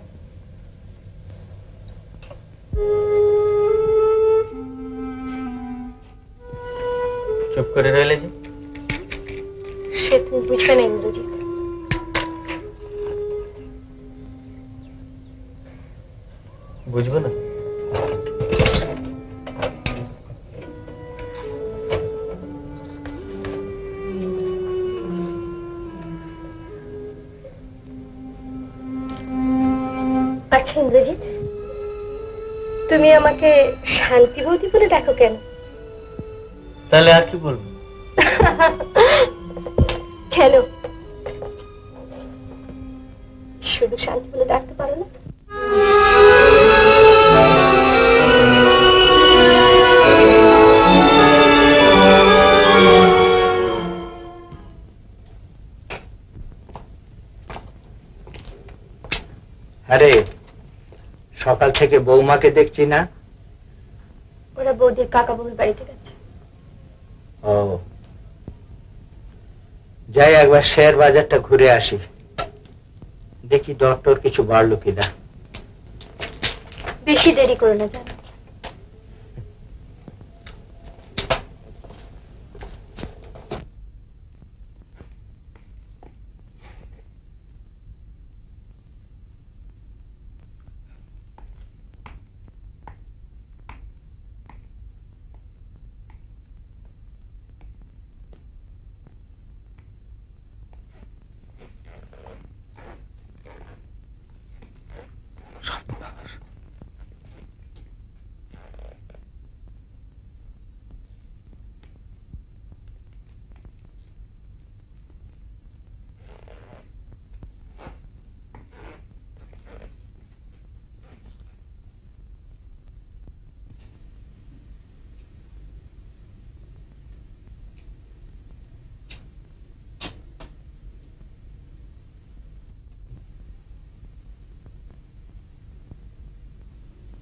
চুপ করে রইলে যে? সে তুমি বুঝবে না ইন্দ্রজিৎ। বুঝবো না? আচ্ছা ইন্দ্রজিৎ, তুমি আমাকে শান্তি বৌদি বলে ডাকো কেন? তাহলে আর কি বলবো? কেন শুধু শান্তি বলে ডাকতে পারো না? আরে সকাল থেকে বৌমাকে দেখছি না। ওরা বৌদির কাকা বউর বাড়িতে গেছে। ও, যাই একবার শেয়ার বাজারটা ঘুরে আসি, দেখি ডক্টর কিছু বাড়লো কিনা। বেশি দেরি করো না জানো।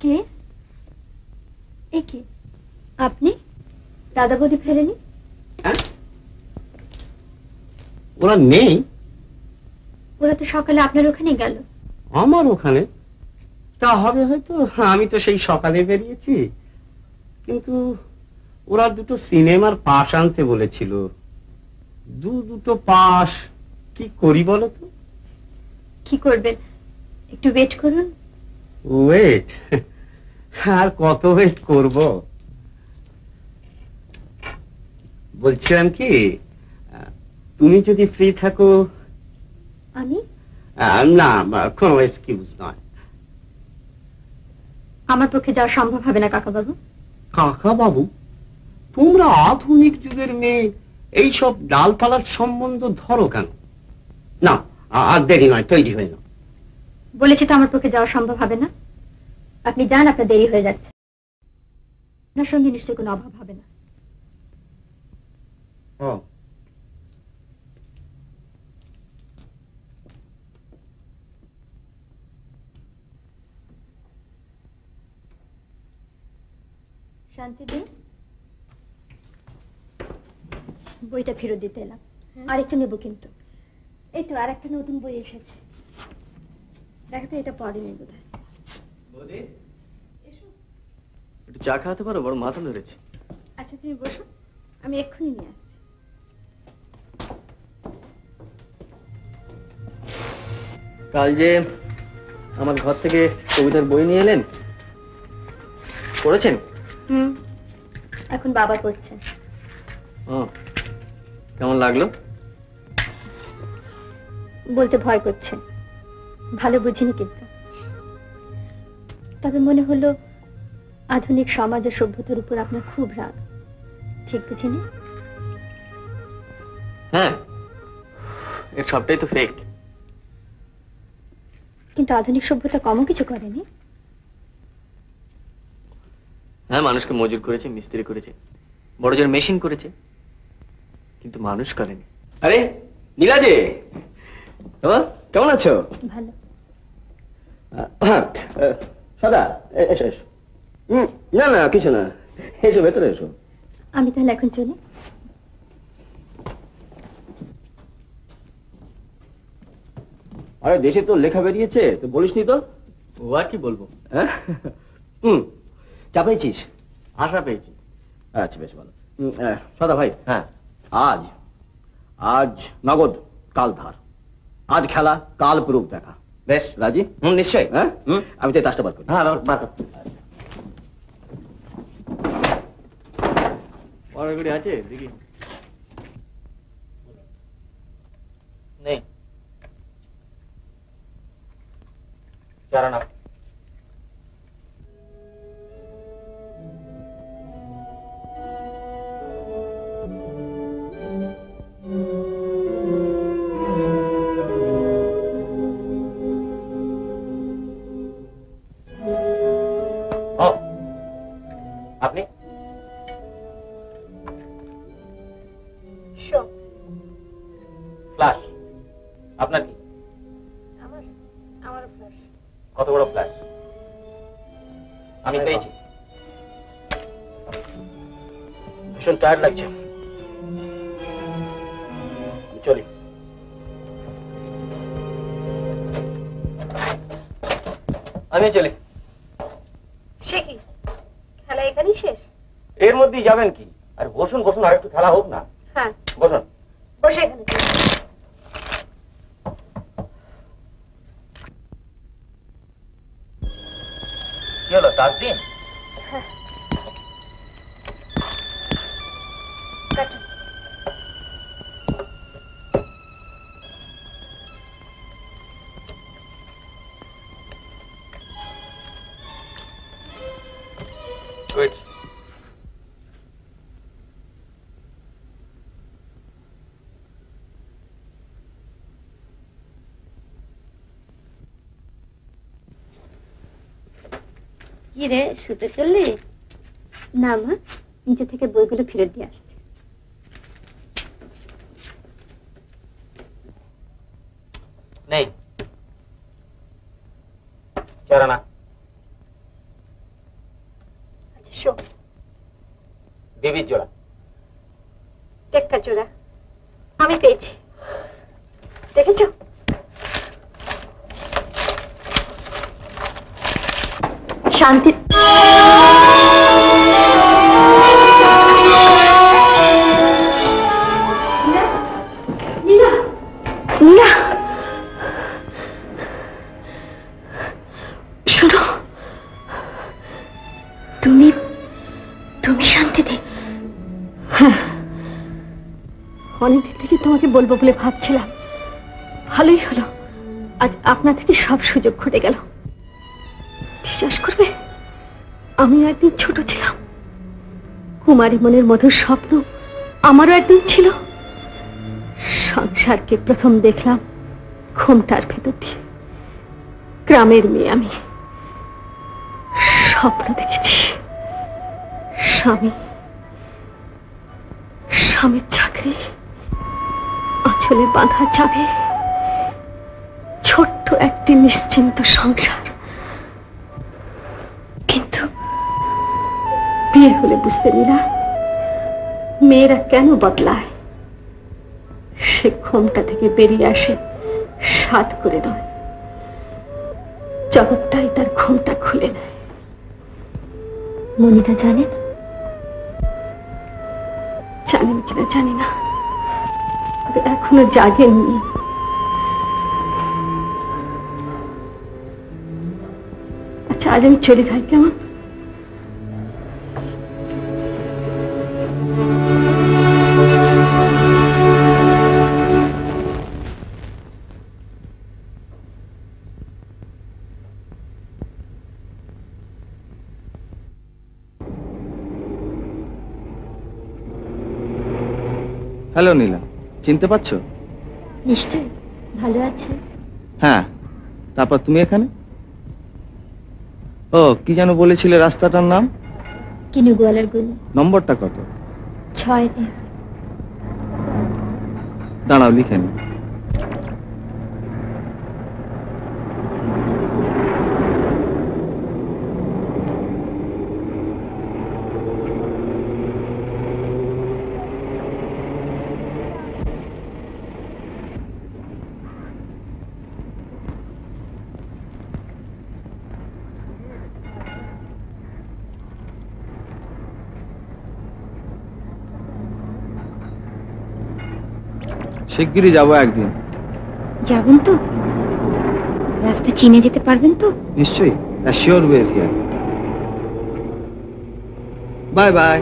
কে? এ কি আপনি? দাদা বৌদি ফেরেনি? হ্যাঁ, ওরা নেই। ওরা তো সকালে আপনার ওখানে গেল। আমার ওখানে তা হবে হয়তো, আমি তো সেই সকালে বেরিয়েছি। কিন্তু ওরা দুটো সিনেমার পাশ আনতে বলেছিল। দুটো পাশ কি করি বলো তো? কি করবেন, একটু ওয়েট করুন। ওয়েট? আর কত ওয়েট করব? বলছিলাম কি, তুমি যদি ফ্রি থাকো। আমি? না, কোনো এক্সকিউজ নয়। আমার পক্ষে যাওয়া সম্ভব হবে না কাকা বাবু। কাকা বাবু, তোমরা আধুনিক যুগের মেয়ে এইসব ডালপালার সম্বন্ধ ধরো কেন? না, আর দেরি নয়, তৈরি হয়ে নাও। বলেছি তো আমার পক্ষে যাওয়া সম্ভব হবে না। আপনি যান, আপনার দেরি হয়ে যাচ্ছে। আপনার সঙ্গে নিশ্চয়ই কোনো অভাব হবে না। ও, শান্তি দি, বইটা ফেরত দিতে এলাম। আরেকটা নেবো কিন্তু। এই তো আর একটা নতুন বই এসেছে। দেখো তো, এটা পড়েনি বোধহয়। একটু চা খাওয়াতে পারো? বড় মাথা ধরেছে। আচ্ছা তুমি বসো, আমি এক্ষুনি নিয়ে আসছি। কাল যে আমার ঘর থেকে কবিতার বই নিয়ে এলেন, পড়েছেন? এখন বাবা করছে। ও, কেমন লাগলো? বলতে ভয় করছে, ভালো বুঝিনি কিন্তু। তবে মনে হলো আধুনিক সমাজ ও সভ্যতার উপর আপনার খুব রাগ। ঠিক বুঝিনি? হ্যাঁ, এর সবটাই তো ফেক। কিন্তু আধুনিক সভ্যতা কমও কিছু করেনি। হ্যাঁ, মানুষকে মজুর করেছে, মিস্ত্রি করেছে, বড় জোর মেশিন করেছে, কিন্তু মানুষ করেনি। আরে নীলা যে, কেমন আছো? ভালো। সদা, এসো এসো। না না, কিছু না, এসো ভেতরে এসো। আমি তাহলে এখন চলি। আরে দেশে তো লেখা বেরিয়েছে, তো বলিসনি তো? ও আর কি বলবো। হ্যাঁ, চা পেয়েছিস? আশা পেয়েছি। আচ্ছা, বেশ ভালো। সদা ভাই, হ্যাঁ, আজ আজ নগদ, কাল ধার। আজ খেলা, কাল প্রুফ দেখা। বেশ রাজি? নিশ্চয়ই। হ্যাঁ, আমি তো তাসটা বার করি। হ্যাঁ, বার কর। পড়াগুড়ি আছে দেখি? নেই। চারা না। আপনি? ফ্ল্যাশ আপনার কি? আমারও ফ্ল্যাশ। কত বড় ফ্ল্যাশ? আমি পেয়েছি। ভীষণ টায়ার্ড লাগছে, চলি। আমি চলি। সে কি, খেলা এখানেই শেষ? এর মধ্যেই যাবেন কি? আর বসুন বসুন, আর একটু খেলা হোক না। হ্যাঁ, বসুন। বসে এখানে। কি হলো, তাজদিন? কাটুন। Wait. কি রে, শুতে চললি? না মা, নিচে থেকে বইগুলো ফেরত দিয়ে আসছি। নেই চারা না। দেবীর জোড়া। টেক্কা জোড়া আমি পেয়েছি, দেখেছো? শান্তি শোনো, তুমি তুমি শান্তিতে? হ্যাঁ, অনেকদিন থেকে তোমাকে বলবো বলে ভাবছিলাম, ভালোই হলো, আজ আপনা থেকে সব সুযোগ ঘটে গেল। বিশ্বাস করবে, আমিও একদিন ছোট ছিলাম, কুমারী মনের মধুর স্বপ্ন আমারও একদিন ছিল। সংসারকে প্রথম দেখলাম ঘোমটার ভেতর দিয়ে। গ্রামের মেয়ে আমি, স্বপ্ন দেখেছি স্বামী, স্বামীর চাকরি, আঁচলে বাঁধা যাবে ছোট্ট একটি নিশ্চিন্ত সংসার। কিন্তু বিয়ে হলে বুঝতে নিলা মেয়েরা কেন বদলায়। সে ঘোমটা থেকে বেরিয়ে আসে সাধ করে নয়, জগৎটাই তার ঘোমটা খুলে নেয়। মনিতা জানেন? জানেন কিনা জানি না, তবে এখনো জাগেননি। আচ্ছা, আজ আমি চলে যাই, কেমন? হ্যালো নীলা, চিনতে পারছো? নিশ্চয়ই, ভালো আছে। হ্যাঁ, তারপর তুমি এখানে? ও, কি যেন বলেছিলে রাস্তাটার নাম? কিনু গোয়ালার গলি। নম্বরটা কত? 6F। দাঁড়াও, লিখে নি। শিগগিরই যাবো একদিন। যাবেন তো? রাস্তা চিনে যেতে পারবেন তো? নিশ্চয়ই, sure way here. Bye bye.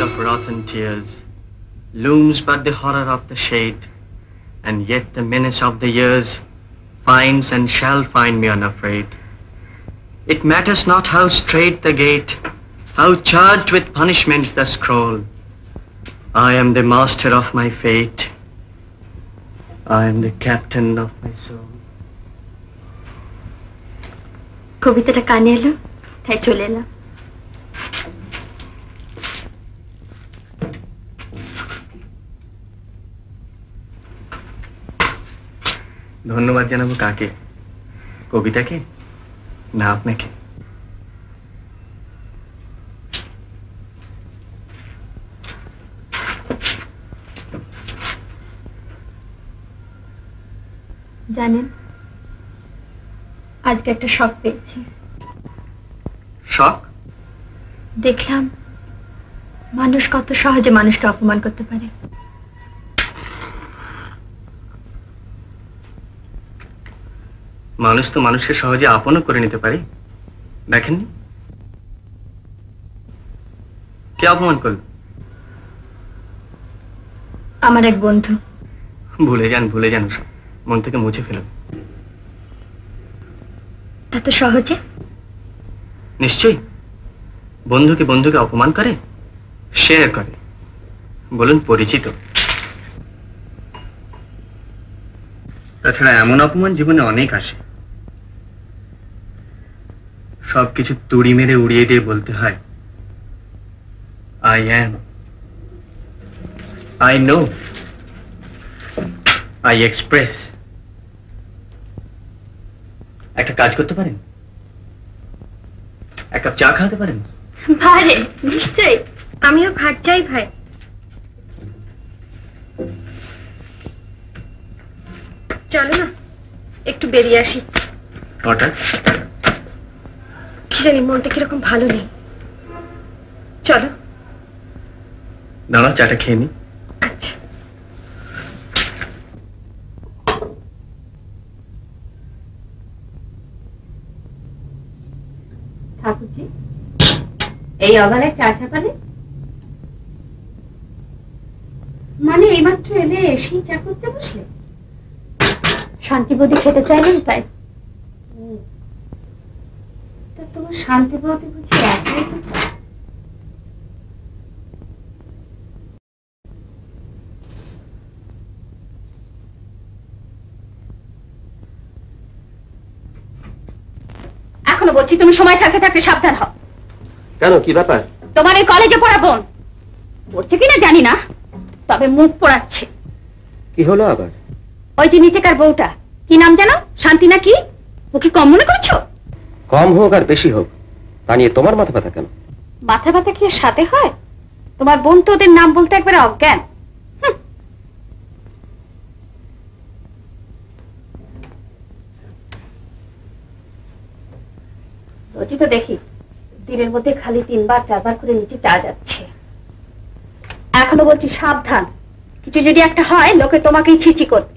Of wrath and tears looms but the horror of the shade, and yet the menace of the years finds and shall find me unafraid. It matters not how straight the gate, how charged with punishments the scroll. I am the master of my fate, I am the captain of my soul. কবিতাটা কানে এলো, তাই চলে এলাম। ধন্যবাদ জানাবো কাকে? কবিতাকে না আপনাকে? জানেন, আজকে একটা শক পেয়েছি। শক? দেখলাম মানুষ কত সহজে মানুষকে অপমান করতে পারে। মানুষ তো মানুষকে সহজে আপনও করে নিতে পারে, দেখেননি? কে অপমান করল? আমার এক বন্ধু। ভুলে যান সব, মন থেকে মুছে ফেলুন। তা তো সহজে? নিশ্চয়ই। বন্ধুকে অপমান করে, শেয়ার করে, বলুন পরিচিত। তাছাড়া এমন অপমান জীবনে অনেক আসে, সবকিছু তুড়ি মেরে উড়িয়ে দিয়ে বলতে হয় I am, I know, I express. একটা কাজ করতে পারেন? এক কাপ চা খাওয়াতে পারেন? ভাই নিশ্চয়ই, আমিও ভাত চাই ভাই। চলো না একটু বেরিয়ে আসি। হঠাৎ? কি জানি মনটা কিরকম ভালো নেই। চলো। দাঁড়া, চাটা খেয়ে নি। আচ্ছা। ঠাকুরজি, এই অবেলায় চা চাপালে? মানে এইমাত্র এলে এসেই চা করতে বসলে? শান্তিবতী খেতে চাইলেন তাই? তা তোমার শান্তিবতী বুঝি একাই তো? এখনো বলছি তুমি সময় থাকতে থাকতে সাবধান হও। কেন, কি ব্যাপার? তোমার এই কলেজে পড়া বোন পড়ছে কিনা জানি না, তবে মুখ পোড়াচ্ছে। কি হলো আবার? ওই যে নিচেকার বউটা, কি নাম জানো? শান্তি না কি? ওকে কম মনে করছো? কম হোক আর বেশি হোক, তা নিয়ে তোমার মাথা ব্যথা কেন? মাথা ব্যথা কি এর সাথে হয়? তোমার বোন তো ওদের নাম বলতে একবারে অজ্ঞান। রোজই তো দেখি দিনের মধ্যে খালি 3বার 4বার করে নিচে চা যাচ্ছে। এখনো বলছি সাবধান, কিছু যদি একটা হয় লোকে তোমাকেই ছিছি করবে।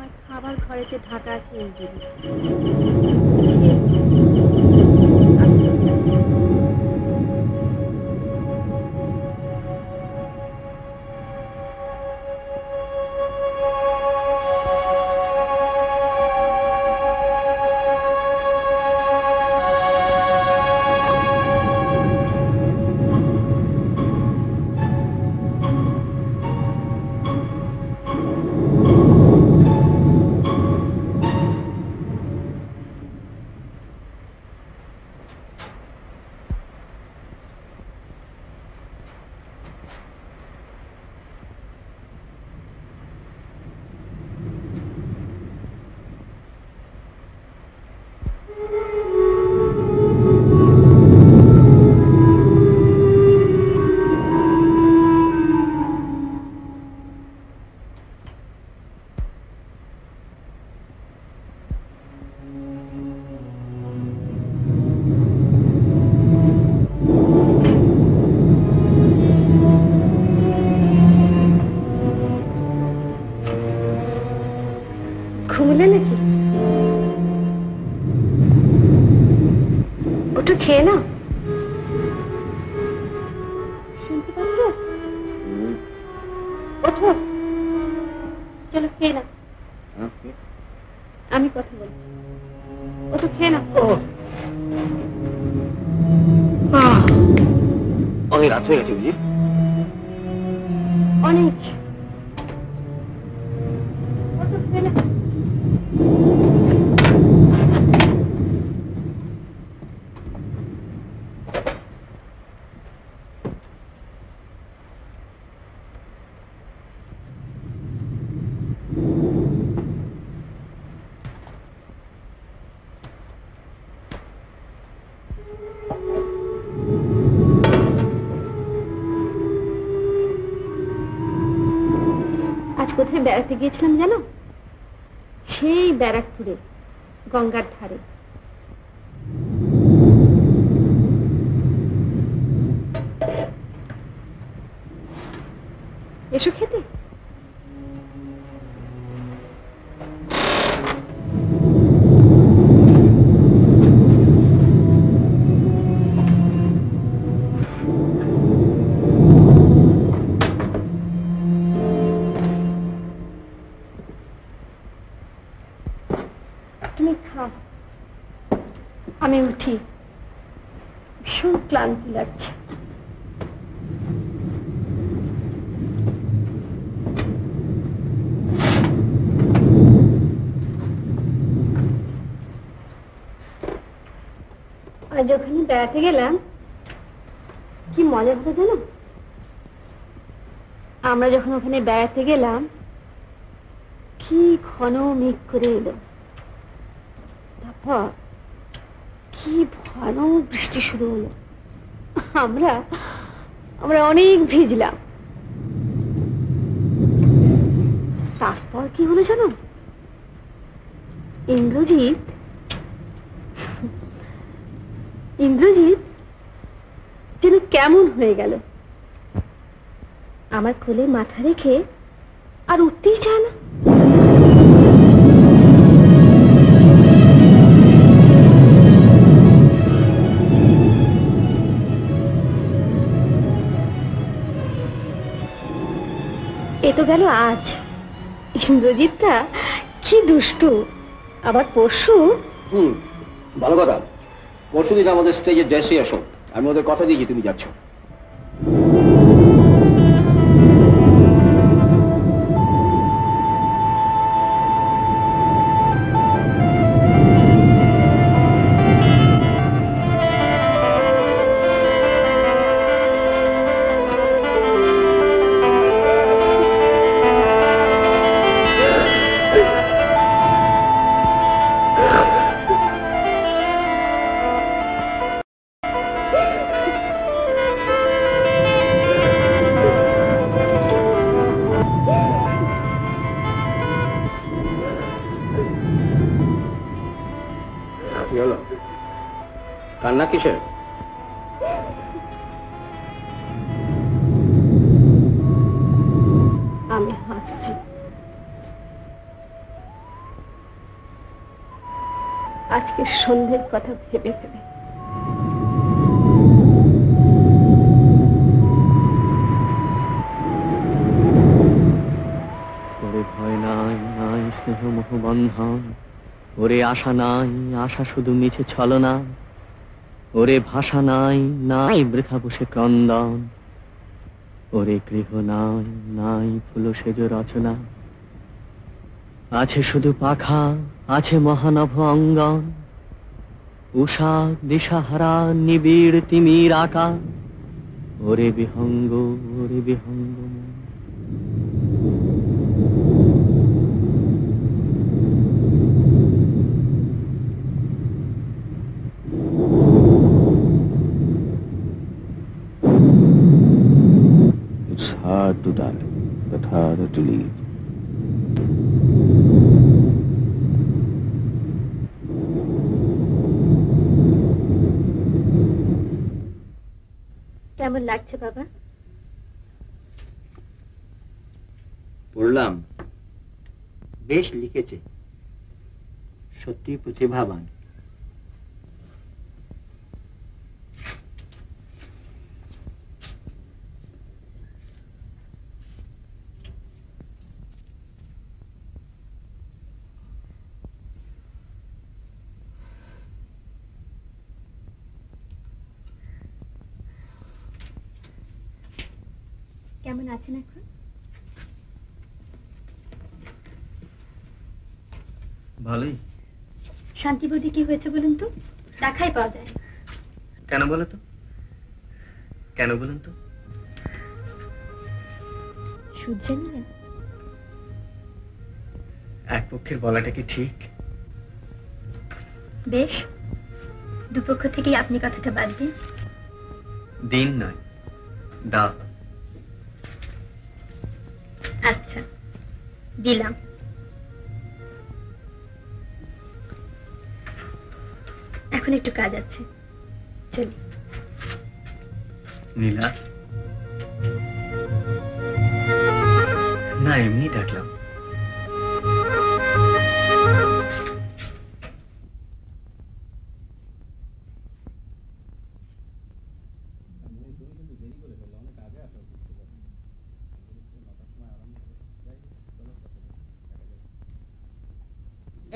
আর খাবার ঘরেতে ঢাকা আছে ইংরেজি। ঘুমলে নাকি? ওটা খেয়ে নাও। শুনতে পাচ্ছ? ওঠো, চলো খেয়ে নাও। আমি কথা বলছি, ওটা খেয়ে নাও। অনেক রাত হয়ে গেছে বুঝি। অনেক। ওটা খেয়ে নাও। কোথায় বেড়াতে গিয়েছিলাম জানো? সেই ব্যারাকপুরে, গঙ্গার ধারে। এসো খেতে। তুমি খাও, আমি উঠি, ভীষণ ক্লান্তি লাগছে। আজ ওখানে বেড়াতে গেলাম, কি মজা হলো জানো? আমরা যখন ওখানে বেড়াতে গেলাম, কি ঘন মেঘ করে এলো, তারপর কি ভয়ানক বৃষ্টি শুরু হলো। আমরা অনেক ভিজলাম। তারপর কি হলো জানো? ইন্দ্রজিৎ যেন কেমন হয়ে গেল, আমার কোলে মাথা রেখে আর উঠতেই চায় না। এ তো গেল আজ। ইন্দ্রজিৎটা কি দুষ্টু। আবার পরশু। ভালো কথা। পরশু দিন আমাদের স্টেজে ড্যান্সে আসো, আমি ওদের কথা দিয়েছি তুমি যাচ্ছ। কান্না কিসের? আমি হাসছি। আজকে সন্ধ্যের কথা ভেবে ভেবে। ওরে ভয় নাই, নাই স্নেহ মোহ বন্ধন, ওরে আশা নাই, আশা শুধু মিছে ছলনা, ওরে ভাষা নাই, নাই বৃথা বসে ক্রন্দন, ওরে গৃহ নাই, নাই ফুল সেজ রচনা, আছে শুধু পাখা, আছে মহানভ অঙ্গন, উষা দিশাহারা নিবিড় তিমির আকা, ওরে বিহঙ্গ, ওরে বিহঙ্গ মন। It's hard to die, but harder to leave. কেমন লাগছে বাবা? পড়লাম, বেশ লিখেছে, সত্যি প্রতিভাবান। কেমন আছেন এখন? ভালোই। শান্তিবতী কি হয়েছে বলুন তো? দেখাই পাওয়া যায়। কেন বলো তো, কেন বলুন তো? সুদ জানলেন? এক পক্ষের বলাটা কি ঠিক? বেশ, দুপক্ষ থেকেই আপনি কথাটা বাদ দিন। দিন নয়, দাও। আচ্ছা, দিলাম। এখন একটু কাজ আছে, চলি। নীলা, না এমনি ডাকলাম।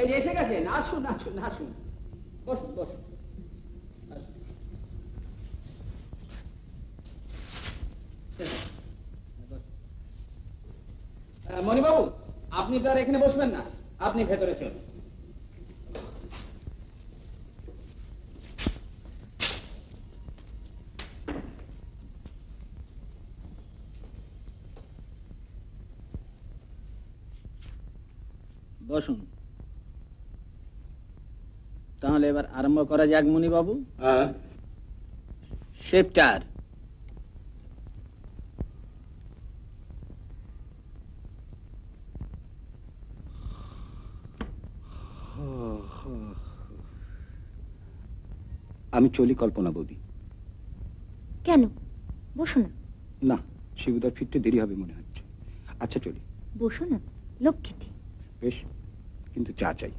এই যে এসে গেছেন, আসুন আসুন আসুন, বসুন বসুন। মণিবাবু, আপনি তো আর এখানে বসবেন না, আপনি ভেতরে চলুন। বসুন। তাহলে এবার আরম্ভ করা যাক মণিবাবু। শেপটার আমি চলি কল্পনা বৌদি। কেন? বসো না। না, শিবুদার ফিরতে দেরি হবে মনে হচ্ছে। আচ্ছা চলি। বসো না, লক্ষ্মীটি। বেশ, কিন্তু চা চাই।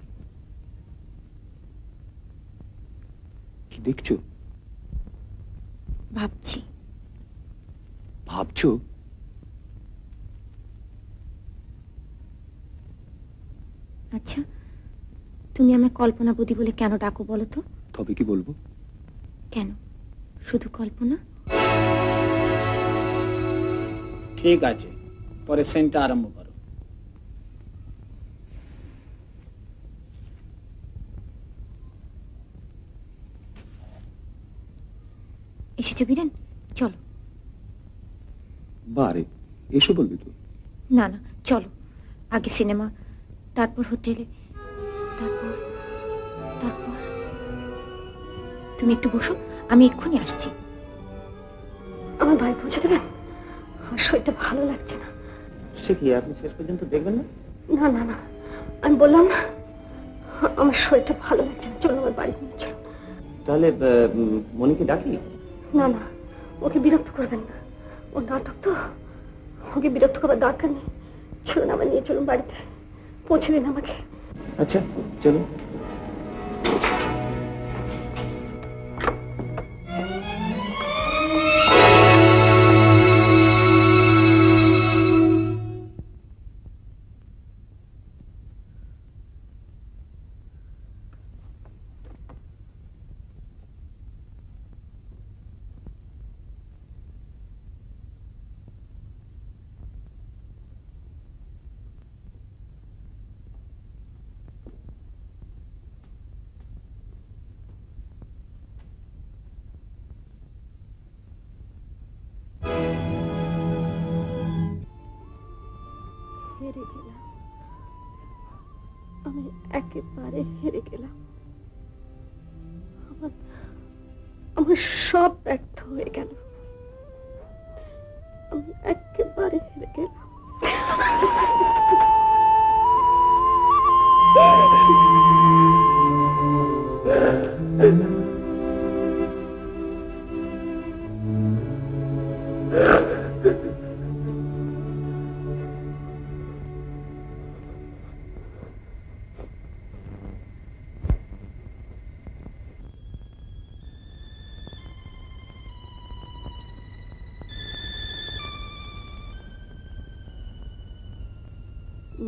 কি দেখছো? ভাবছি। ভাবছো? আচ্ছা, তুমি আমায় কল্পনা বৌদি বলে কেন ডাকো বলো তো? তবে কি বলবো? কেন শুধু কল্পনা? ঠিক আছে, পরে সেন্টটা আরম্ভ করো। এসেছো বীরেন, চলো। বারে এসো বলবি তো? না না, চলো। আগে সিনেমা, তারপর হোটেলে, তারপর তারপর তুমি একটু বসো, আমি এক্ষুনি আসছি। আমার ভাই পৌঁছে দেবেন? আমার শরীরটা ভালো লাগছে না। সে কি, আপনি শেষ পর্যন্ত দেখবেন না? না না না, আমি বললাম না, আমার শরীরটা ভালো লাগছে না। চলো আমার বাড়ি নিয়ে চলো। তাহলে মনিকে ডাকি? না না, ওকে বিরক্ত করবেন না, ও নাটক তো, ওকে বিরক্ত করার দরকার নেই। চলুন, আমার নিয়ে চলুন বাড়িতে, পৌঁছে দিন আমাকে। আচ্ছা চলো। আমি একেবারে হেরে গেলাম। আমার সব ব্যর্থ হয়ে গেল। আমি একেবারে হেরে গেলাম।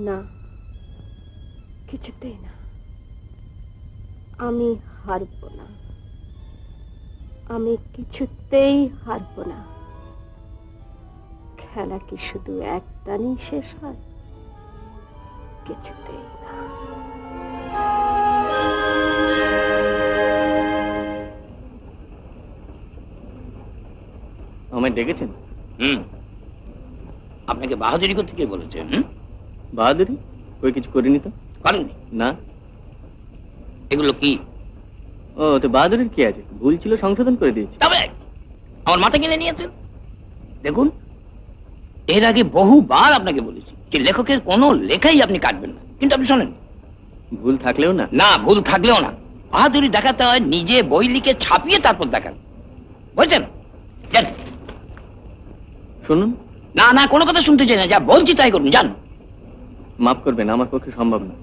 না, কিছুতেই না। আমি হারব না, আমি কিছুতেই হারব না। খেলা কি শুধু একটানেই শেষ হয়? কিছুতেই না। আমায় ডেকেছেন? আপনাকে বাহাদুরি করতে কে বলেছে? বাহাদুরি? কই কিছু করিনি তো। করেননি? না। এগুলো কি? ও, তো বাহাদুরির কি আছে? ভুল ছিল, সংশোধন করে দিয়েছি। তবে আমার মাথা কিনে নিয়েছেন। দেখুন, এর আগে বহুবার আপনাকে বলেছি যে লেখকের কোনো লেখাই আপনি কাটবেন না, কিন্তু আপনি শোনেন। ভুল থাকলেও না? না, ভুল থাকলেও না। বাহাদুরি দেখাতে হয় নিজে বই লিখে ছাপিয়ে তারপর দেখান, বুঝছেন? শুনুন। না না, কোনো কথা শুনতে চাই না, যা বলছি তাই করুন, যান। মাফ করবেন, আমার পক্ষে সম্ভব না।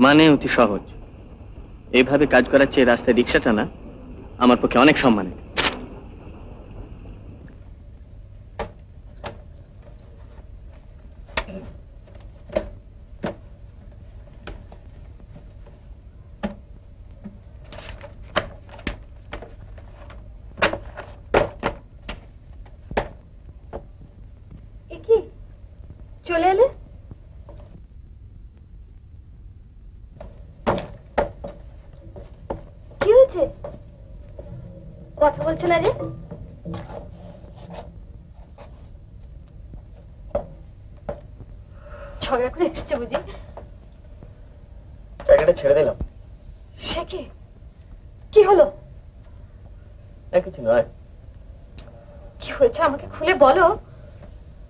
মানে অতি সহজ। এইভাবে কাজ করার চেয়ে রাস্তায় রিক্সা টানা আমার পক্ষে অনেক সম্মানের। চলে এলে? কি হয়েছে? কথা বলছো না যে? ঝগড়া করে এসেছো বুঝি? জায়গাটা ছেড়ে দিলাম। সে কি হলো? কিছু নয়। কি হয়েছে আমাকে খুলে বলো।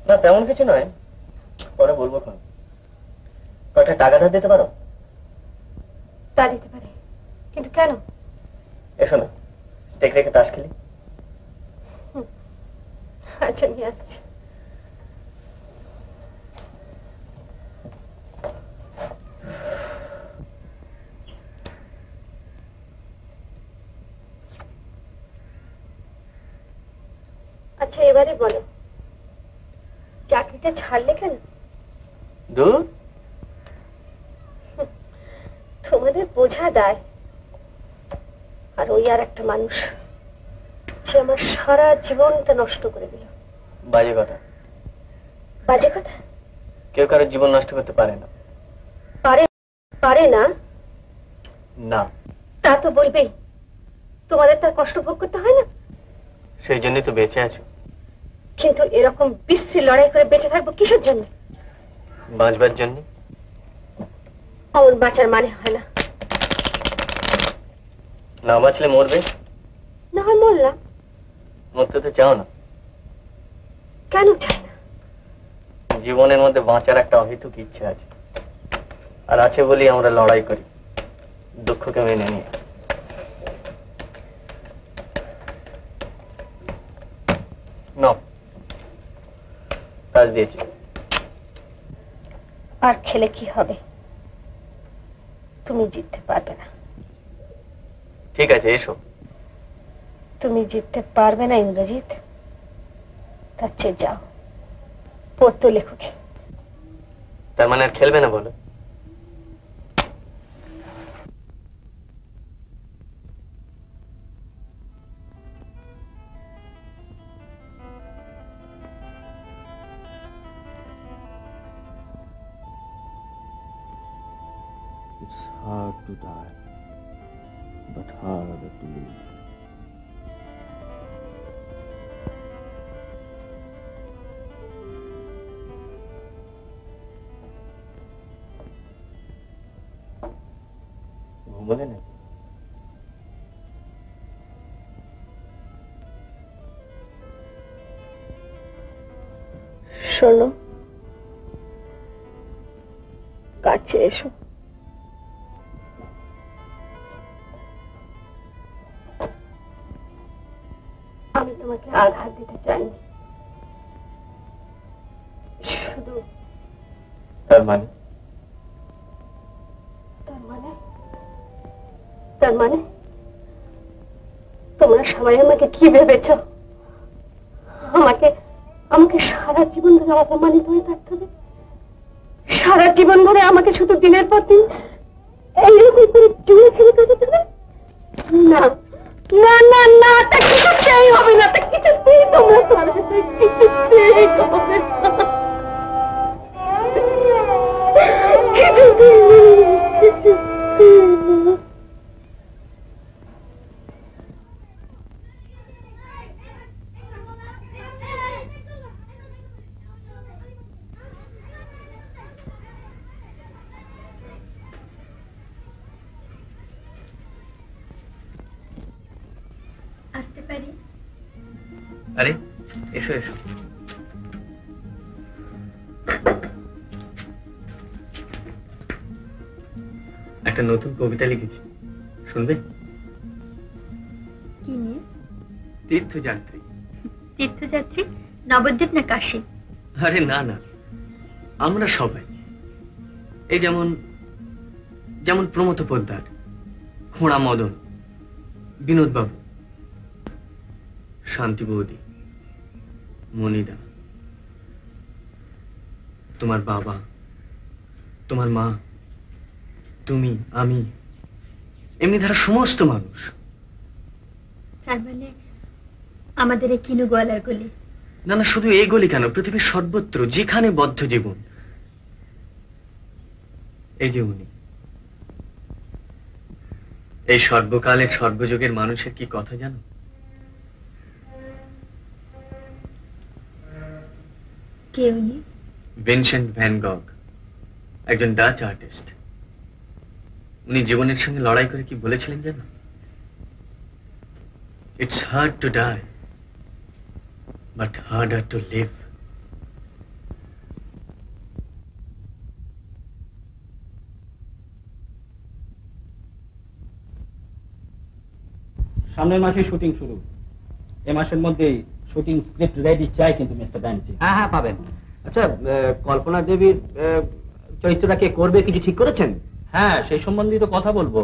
না, তেমন কিছু নয়, পরে বলবো। কয়টা টাকা ধার দিতে পারো? তা দিতে পারি, কিন্তু কেন? এসো না, স্টেক রেখে তাস খেলি। আচ্ছা, নিয়ে আসছি। আচ্ছা, এবারে বলো, চাকরিটা ছাড়লে কেন? দূর, তোমাদের বোঝা দায়। আর ওই আর একটা মানুষ, সে আমার সারা জীবনটা নষ্ট করে দিল। বাজে কথা। বাজে কথা? কেউ কারোর জীবন নষ্ট করতে পারে না। পারে না? না। তা তো বলবেই, তোমাদের তার কষ্ট ভোগ করতে হয় না? সেই জন্যই তো বেঁচে আছো। কিন্তু এরকম বিশ্রী লড়াই করে বেঁচে থাকবো কিসের জন্য? বাঁচবার জন্য। আমার বাঁচার মানে হয় না। না বাঁচলে মরবে? না হয় মরলাম। মরতে তো চাও না? কেন চাই না? জীবনের মধ্যে বাঁচার একটা অহেতুক ইচ্ছে আছে, আর আছে বলেই আমরা লড়াই করি, দুঃখকে মেনে নিয়ে। কাজ দিয়েছি। আর খেলে কি হবে? তুমি জিততে পারবে না। ঠিক আছে, এসো। তুমি জিততে পারবে না ইন্দ্রজিৎ, তার চেয়ে যাও, পড়তো লেখকে। তার মানে আর খেলবে না বলো? It's hard to die, but harder to live. ঘুমোলে না? শোনো, কাছে এসো। আমি তোমাকে আঘাত দিতে চাইনি, শুধু তার মানে তোমরা সবাই আমাকে কি ভেবেছ? আমাকে আমাকে সারা জীবন ধরে অপমানিত হয়ে থাকতে হবে? সারা জীবন ধরে আমাকে শুধু দিনের পর দিন এইরকম করে জুড়ে ফেলে দিতে হবে? না না না না, তা কিছুতেই হবে না, তা কিছুতেই তোমরা পারবে না, কিছুতেই হবে না। আসতে পারি? আরে এসো এসো। একটা নতুন কবিতা লিখেছি, শুনবে? কি নিয়ে? তীর্থযাত্রী। তীর্থযাত্রী? নবদ্বীপ না কাশী? আরে না না, আমরা সবাই, এই যেমন যেমন প্রমথ পোদ্দার, খোঁড়া মদন, বিনোদ বাবু, শান্তি বৌদি, মনিদা, তোমার বাবা, তোমার মা, তুমি, আমি, এমনি ধারা সমস্ত মানুষ। তার মানে আমাদের এই কিনু গোয়ালার গলি? না না, শুধু এই গলি কেন, পৃথিবীর সর্বত্র যেখানে বদ্ধ জীবন। এই যে উনি, এই সর্বকালের সর্বযুগের মানুষের কি কথা জানো? কে উনি? ভিনসেন্ট ভ্যান গগ, একজন ডাচ আর্টিস্ট। উনি জীবনের সঙ্গে লড়াই করে কি বলেছিলেন জানো? It's hard to die, but harder to live. সামনের মাসে শুটিং শুরু, এই মাসের মধ্যেই শুটিং স্ক্রিপ্ট রেডি চাই কিন্তু মিস্টার ব্যানার্জি। হ্যাঁ হ্যাঁ পাবেন। আচ্ছা, কল্পনা দেবীর চরিত্রটা কে করবে কিছু ঠিক করেছেন? হ্যাঁ, সেই সম্বন্ধে তো কথা বলবো।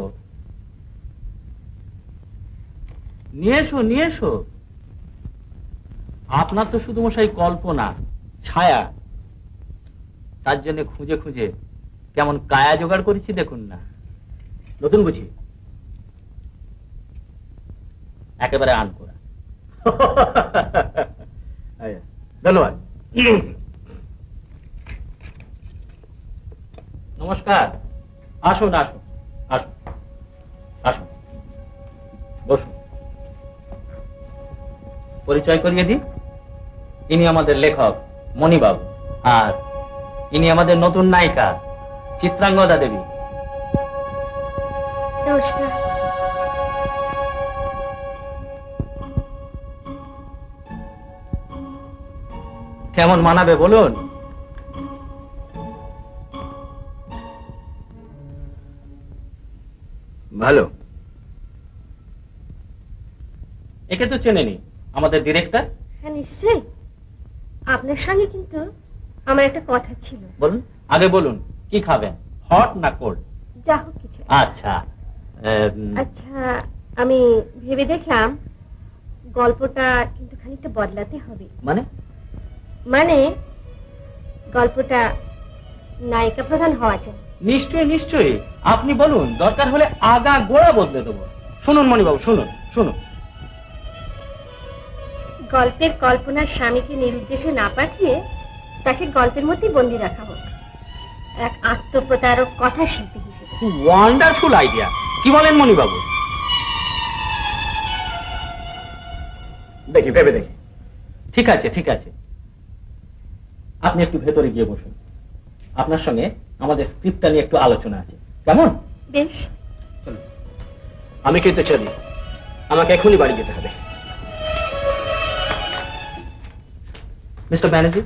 নিয়ে এসো নিয়ে এসো। আপনার তো শুধু মশাই কল্পনা, ছায়া, তার জন্য খুঁজে খুঁজে কেমন কায়া জোগাড় করেছি দেখুন না। নতুন বুঝি? একেবারে আন করা। ধন্যবাদ। নমস্কার, আসুন আসুন আসুন আসুন, বসুন। পরিচয় করিয়ে দিই, ইনি আমাদের লেখক মণিবাবু, আর ইনি আমাদের নতুন নায়িকা চিত্রাঙ্গদা দেবী। নমস্কার। কেমন মানাবে বলুন? ভালো। একে তো চেনেনি, আমাদের ডিরেক্টর। হ্যাঁ নিশ্চয়ই। আপনার সঙ্গে কিন্তু আমার একটা কথা ছিল। বলুন, আগে বলুন কি খাবেন, হট না কোল্ড? যা হোক কিছু। আচ্ছা, আচ্ছা, আমি ভেবে দেখলাম গল্পটা কিন্তু খানিকটা বদলাতে হবে। মানে? মানে গল্পটা নায়িকা প্রধান হওয়া চাই। নিশ্চয়ই নিশ্চয়ই, আপনি বলুন, দরকার হলে আগা গোড়া বদলে দেবো। শুনুন মণিবাবু, শুনুন শুনুন। গল্পের কল্পনার স্বামীকে নিরুদ্দেশে না পাঠিয়ে তাকে গল্পের মধ্যেই বন্দি রাখা হোক, এক আত্মপ্রতারক কথা শিল্পী হিসেবে। Wonderful idea. কি বলেন মণিবাবু? দেখি, ভেবে দেখি। ঠিক আছে ঠিক আছে, আপনি একটু ভেতরে গিয়ে বসুন, আপনার সঙ্গে আমাদের স্ক্রিপ্টটা নিয়ে একটু আলোচনা আছে, কেমন? বেশ। চলুন। আমি খেতে চলি, আমাকে এখনই বাড়ি যেতে হবে। মিস্টার ব্যানার্জি,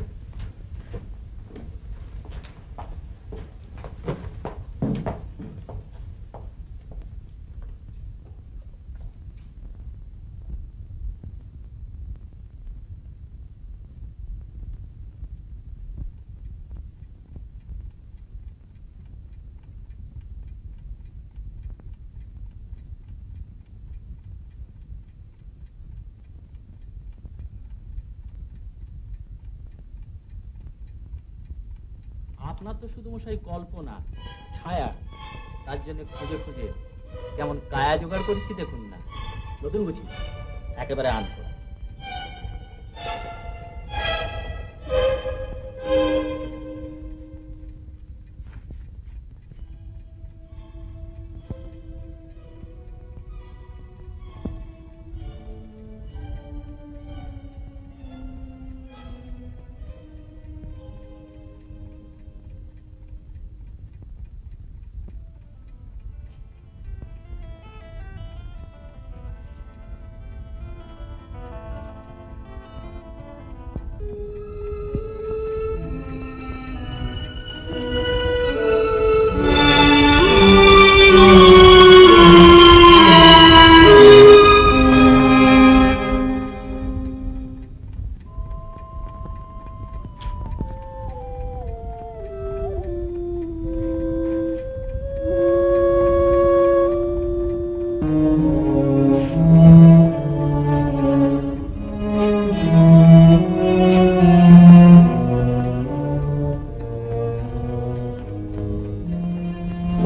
আপনার তো শুধু মশাই কল্পনা, ছায়া, তার জন্য খুঁজে খুঁজে কেমন কায়া জোগাড় করেছি দেখুন না। নতুন বুঝি, একেবারে আনকো।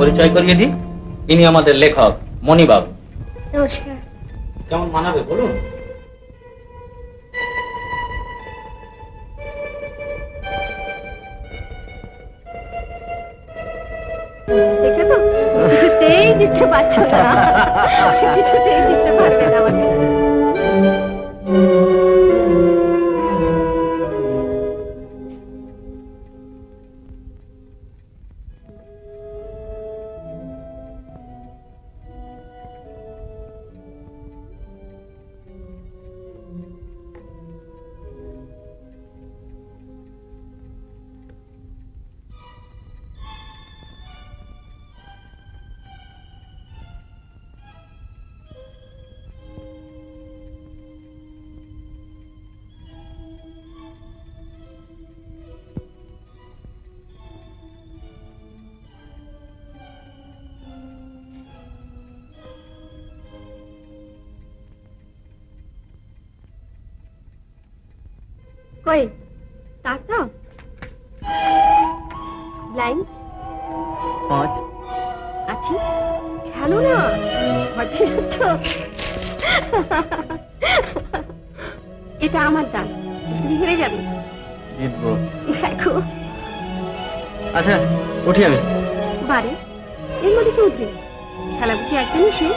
পরিচয় করিয়ে দিই, ইনি আমাদের লেখক মণিবাবু। নমস্কার। কেমন মানাবে বলুন? দেখলে তো, কিছুতেই দিতে পারছো না, কিছুতেই দিতে পারবে না আমাকে। কই তার তো লাইন আছি, খেলো না, ভয় পেয়ে যাচ্ছ। এটা আমার দান, তুমি হেরে যাবে। জিতবো। দেখো। আচ্ছা উঠি আমি। বারে এর মধ্যে কি উঠবে? খেলা বুঝি একদমই শেষ।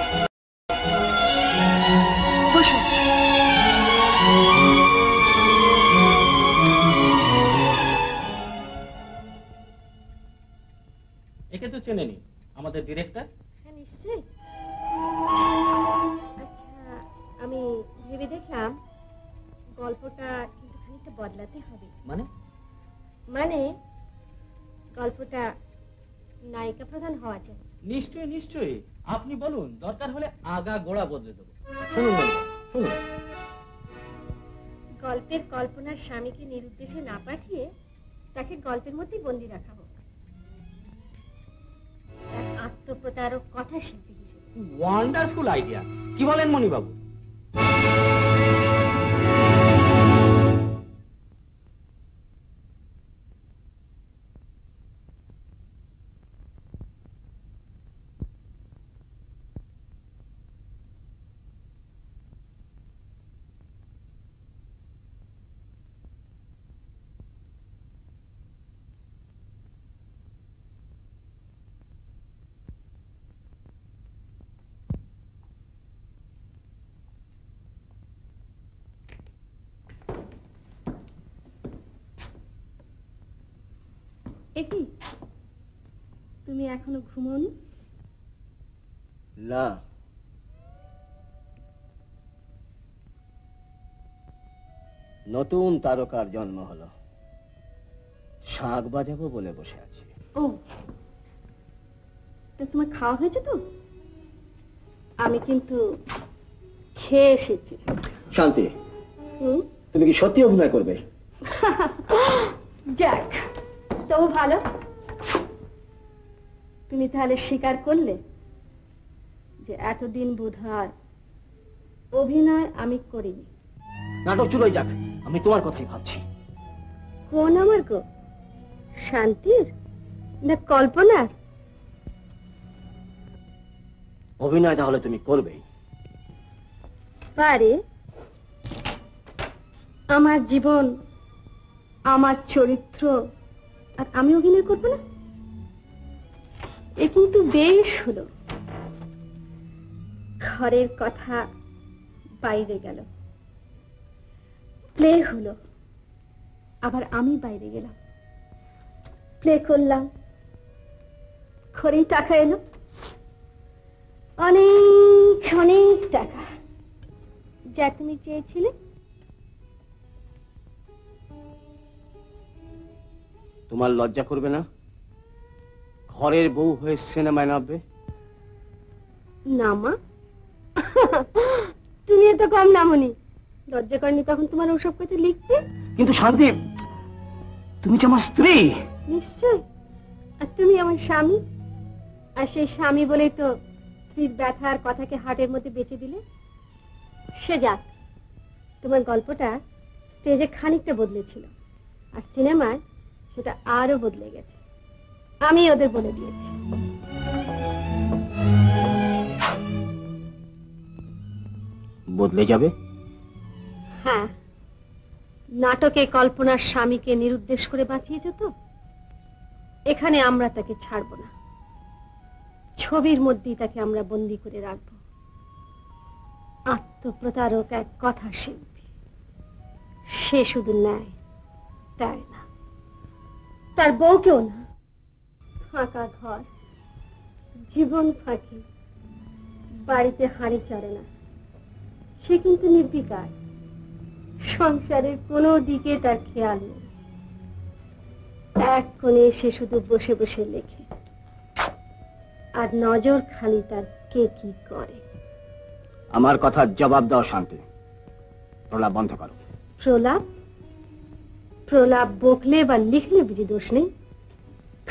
বসো। একে তো চেনেনি, আমাদের ডিরেক্টর। হ্যাঁ নিশ্চয়ই। আচ্ছা আমি ভেবে দেখলাম গল্পটা কিন্তু খানিকটা বদলাতে হবে। মানে গল্পটা নায়িকা প্রধান হওয়া চাই। নিশ্চয়ই নিশ্চয়ই, আপনি বলুন, দরকার হলে আগা গোড়া বদলে দেবো। শুনুন মণিবাবু, শুনুন। গল্পের কল্পনার স্বামীকে নিরুদ্দেশে না পাঠিয়ে তাকে গল্পের মধ্যেই বন্দি রাখা হোক, এক আত্মপ্রতারক কথা শিল্পী হিসেবে। ওয়ান্ডারফুল আইডিয়া, কি বলেন মণিবাবু? একি তুমি এখনো ঘুমোনি? না, নতুন তারকার জন্ম হলো, শাঁখ বাজাবো বলে বসে আছি। ও, তা তোমার খাওয়া হয়েছে তো? আমি কিন্তু খেয়ে এসেছি। শান্তি, তুমি কি সত্যি অভিনয় করবে? যাক, তবু ভালো। তুমি তাহলে স্বীকার করলে যে এতদিন বোধহয় অভিনয় আমি করিনি। নাটক চুলোই যাক, আমি তোমার কথাই ভাবছি। কোন আমার গো? শান্তির না কল্পনার? অভিনয় তাহলে তুমি করবেই। পারে, আমার জীবন, আমার চরিত্র, আর আমি অভিনয় করবো না? এ কিন্তু বেশ হলো। ঘরের কথা বাইরে গেল, প্লে হলো, আবার আমি বাইরে গেলাম, প্লে করলাম, ঘরেই টাকা এলো, অনেক অনেক টাকা, যা তুমি চেয়েছিলে। তোমার লজ্জা করবে না ঘরের বউ হয়ে সিনেমায় নামবে? না মা, তুমি এত কম নামনি। লজ্জা করেনি তখন তোমার ওসব কথা লিখতে? কিন্তু শান্তি, তুমি যে আমার স্ত্রী। নিশ্চয়, আর তুমি আমার স্বামী, আর সেই স্বামী বলেই তো স্ত্রীর ব্যথার কথাকে হাটের মধ্যে বেঁচে দিলে। সে যাক, তোমার গল্পটা স্টেজে খানিকটা বদলেছিল, আর সিনেমায় সেটা আরো বদলে গেছে। আমি ওদের বলে দিয়েছি। বদলে যাবে? হ্যাঁ, নাটকে কল্পনার স্বামীকে নিরুদ্দেশ করে বাঁচিয়েছে তো, এখানে আমরা তাকে ছাড়বো না। ছবির মধ্যেই তাকে আমরা বন্দি করে রাখবো। আত্মপ্রতারক এক কথা শিল্পী, সে শুধু নেয়, তাই না, তার বউকেও না। ফাঁকা ঘর, জীবন ফাঁকি, বাড়িতে হাঁড়ি চড়ে না। সে কিন্তু নির্বিকার, সংসারের কোনো দিকে তার খেয়াল নেই। এক কোণে সে শুধু বসে বসে লেখে, আর নজর খালি তার কে কি করে। আমার কথার জবাব দাও শান্তি, প্রলাপ বন্ধ করো। প্রলাপ? প্রলাপ বকলে বা লিখলে বুঝি দোষ নেই?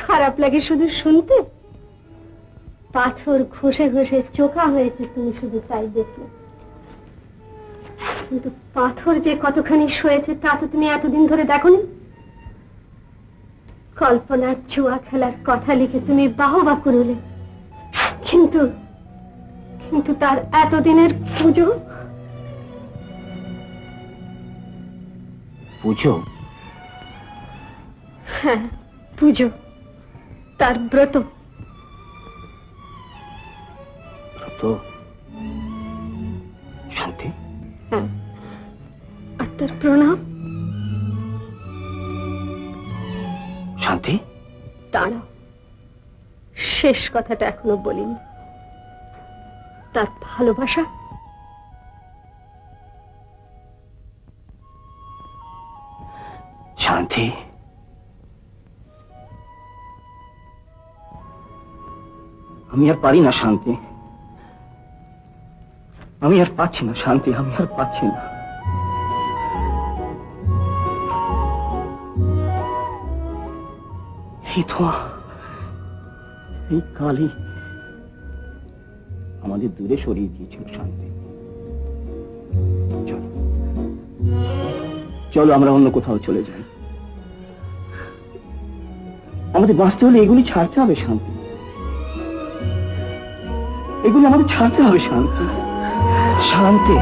খারাপ লাগে শুধু শুনতে? পাথর ঘষে ঘষে চোখা হয়েছে, তুমি শুধু তাই দেখলে। কিন্তু পাথর যে কতখানি সয়েছে তা তো তুমি এতদিন ধরে দেখোনি। কল্পনার জুয়া খেলার কথা লিখে তুমি বাহবা করলে, কিন্তু কিন্তু তার এতদিনের পুজো। পুজো? হ্যাঁ, পুজো, তার ব্রত। ব্রত? শান্তি? হ্যাঁ, আর তার প্রণাম। শান্তি, দাঁড়াও, শেষ কথাটা এখনো বলিনি। তার ভালোবাসা। শান্তি, আমি আর পারি না শান্তি, আমি আর পাচ্ছি না শান্তি, আমি আর পাচ্ছি না। এই ধোঁয়া, এই কালি আমাদের দূরে সরিয়ে দিয়েছিল শান্তি। চলো চলো, আমরা অন্য কোথাও চলে যাই। আমাদের বাঁচতে হলে এগুলি ছাড়তে হবে শান্তি, এগুলি আমাদের ছাড়তে হবে শান্তি। শান্তি,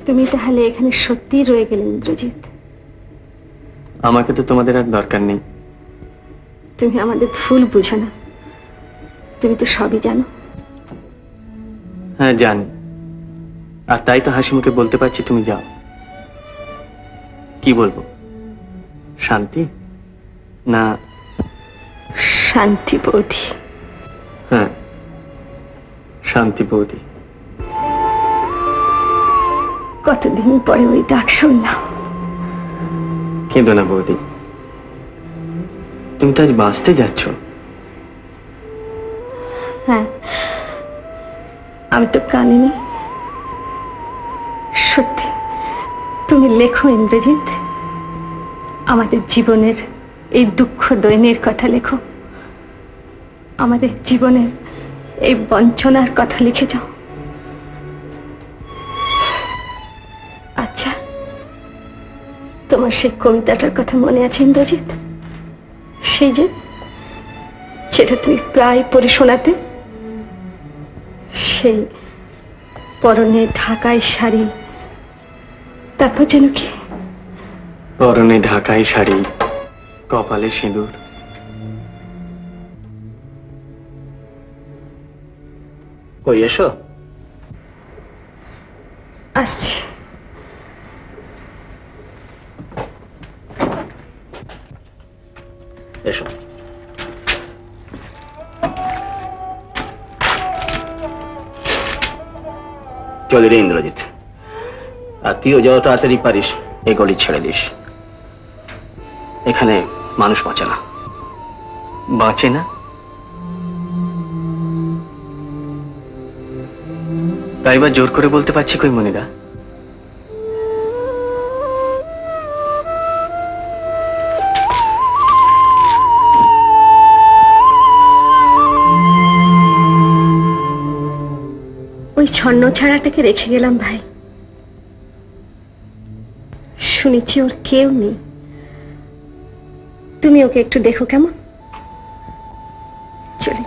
তুমি তাহলে এখানে সত্যিই রয়ে গেলে ইন্দ্রজিৎ? আমাকে তো তোমাদের আর দরকার নেই। তুমি আমাদের ভুল বুঝো না, তুমি তো সবই জানো। হ্যাঁ জানি, আর তাই তো হাসি মুখে বলতে পারছি তুমি যাও। কি বলবো, শান্তি না? শান্তি বৌদি। হ্যাঁ, শান্তি বৌদি। কতদিন পরে ওই ডাক শুনলাম। কেঁদো না বৌদি, তুমি তো আজ বাঁচতে যাচ্ছ। হ্যাঁ, আমি তো কাঁদিনি। সত্যি তুমি লেখো ইন্দ্রজিৎ, আমাদের জীবনের এই দুঃখ দৈন্যের কথা লেখো, আমাদের জীবনের এই বঞ্চনার কথা লিখে যাও। আচ্ছা, তোমার সেই কবিতাটার কথা মনে আছে ইন্দ্রজিৎ? সেই যে সেটা তুমি প্রায় পড়ে শোনাতে, সেই পরনে ঢাকাই শাড়ি, তারপর যেন কি? পরনে ঢাকাই শাড়ি, কপালে সিঁদুর। কই এসো। আসছি। এসো। চলে রে ইন্দ্রজিৎ, আর তুইও যত তাড়াতাড়ি পারিস এই গলি ছেড়ে দিস। এখানে মানুষ বাঁচে না। বাঁচে না? তাই বা জোর করে বলতে পারছি কই মনিরা? ওই ছন্ন ছাড়াটাকে রেখে গেলাম ভাই, শুনেছি ওর কেউ নেই। তুমি ওকে একটু দেখো কেমন। চলি।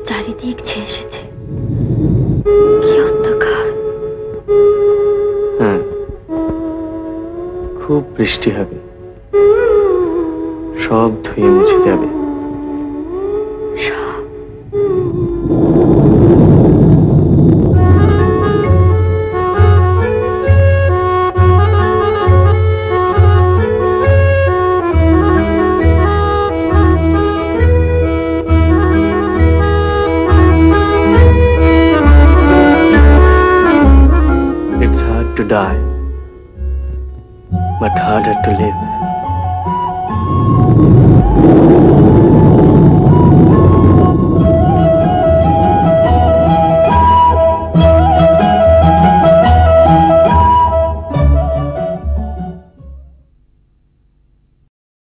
চারিদিক ছেয়ে এসেছে, কি অন্ধকার। হ্যাঁ, খুব বৃষ্টি হবে, সব ধুয়ে মুছে যাবে। Die, but harder to live.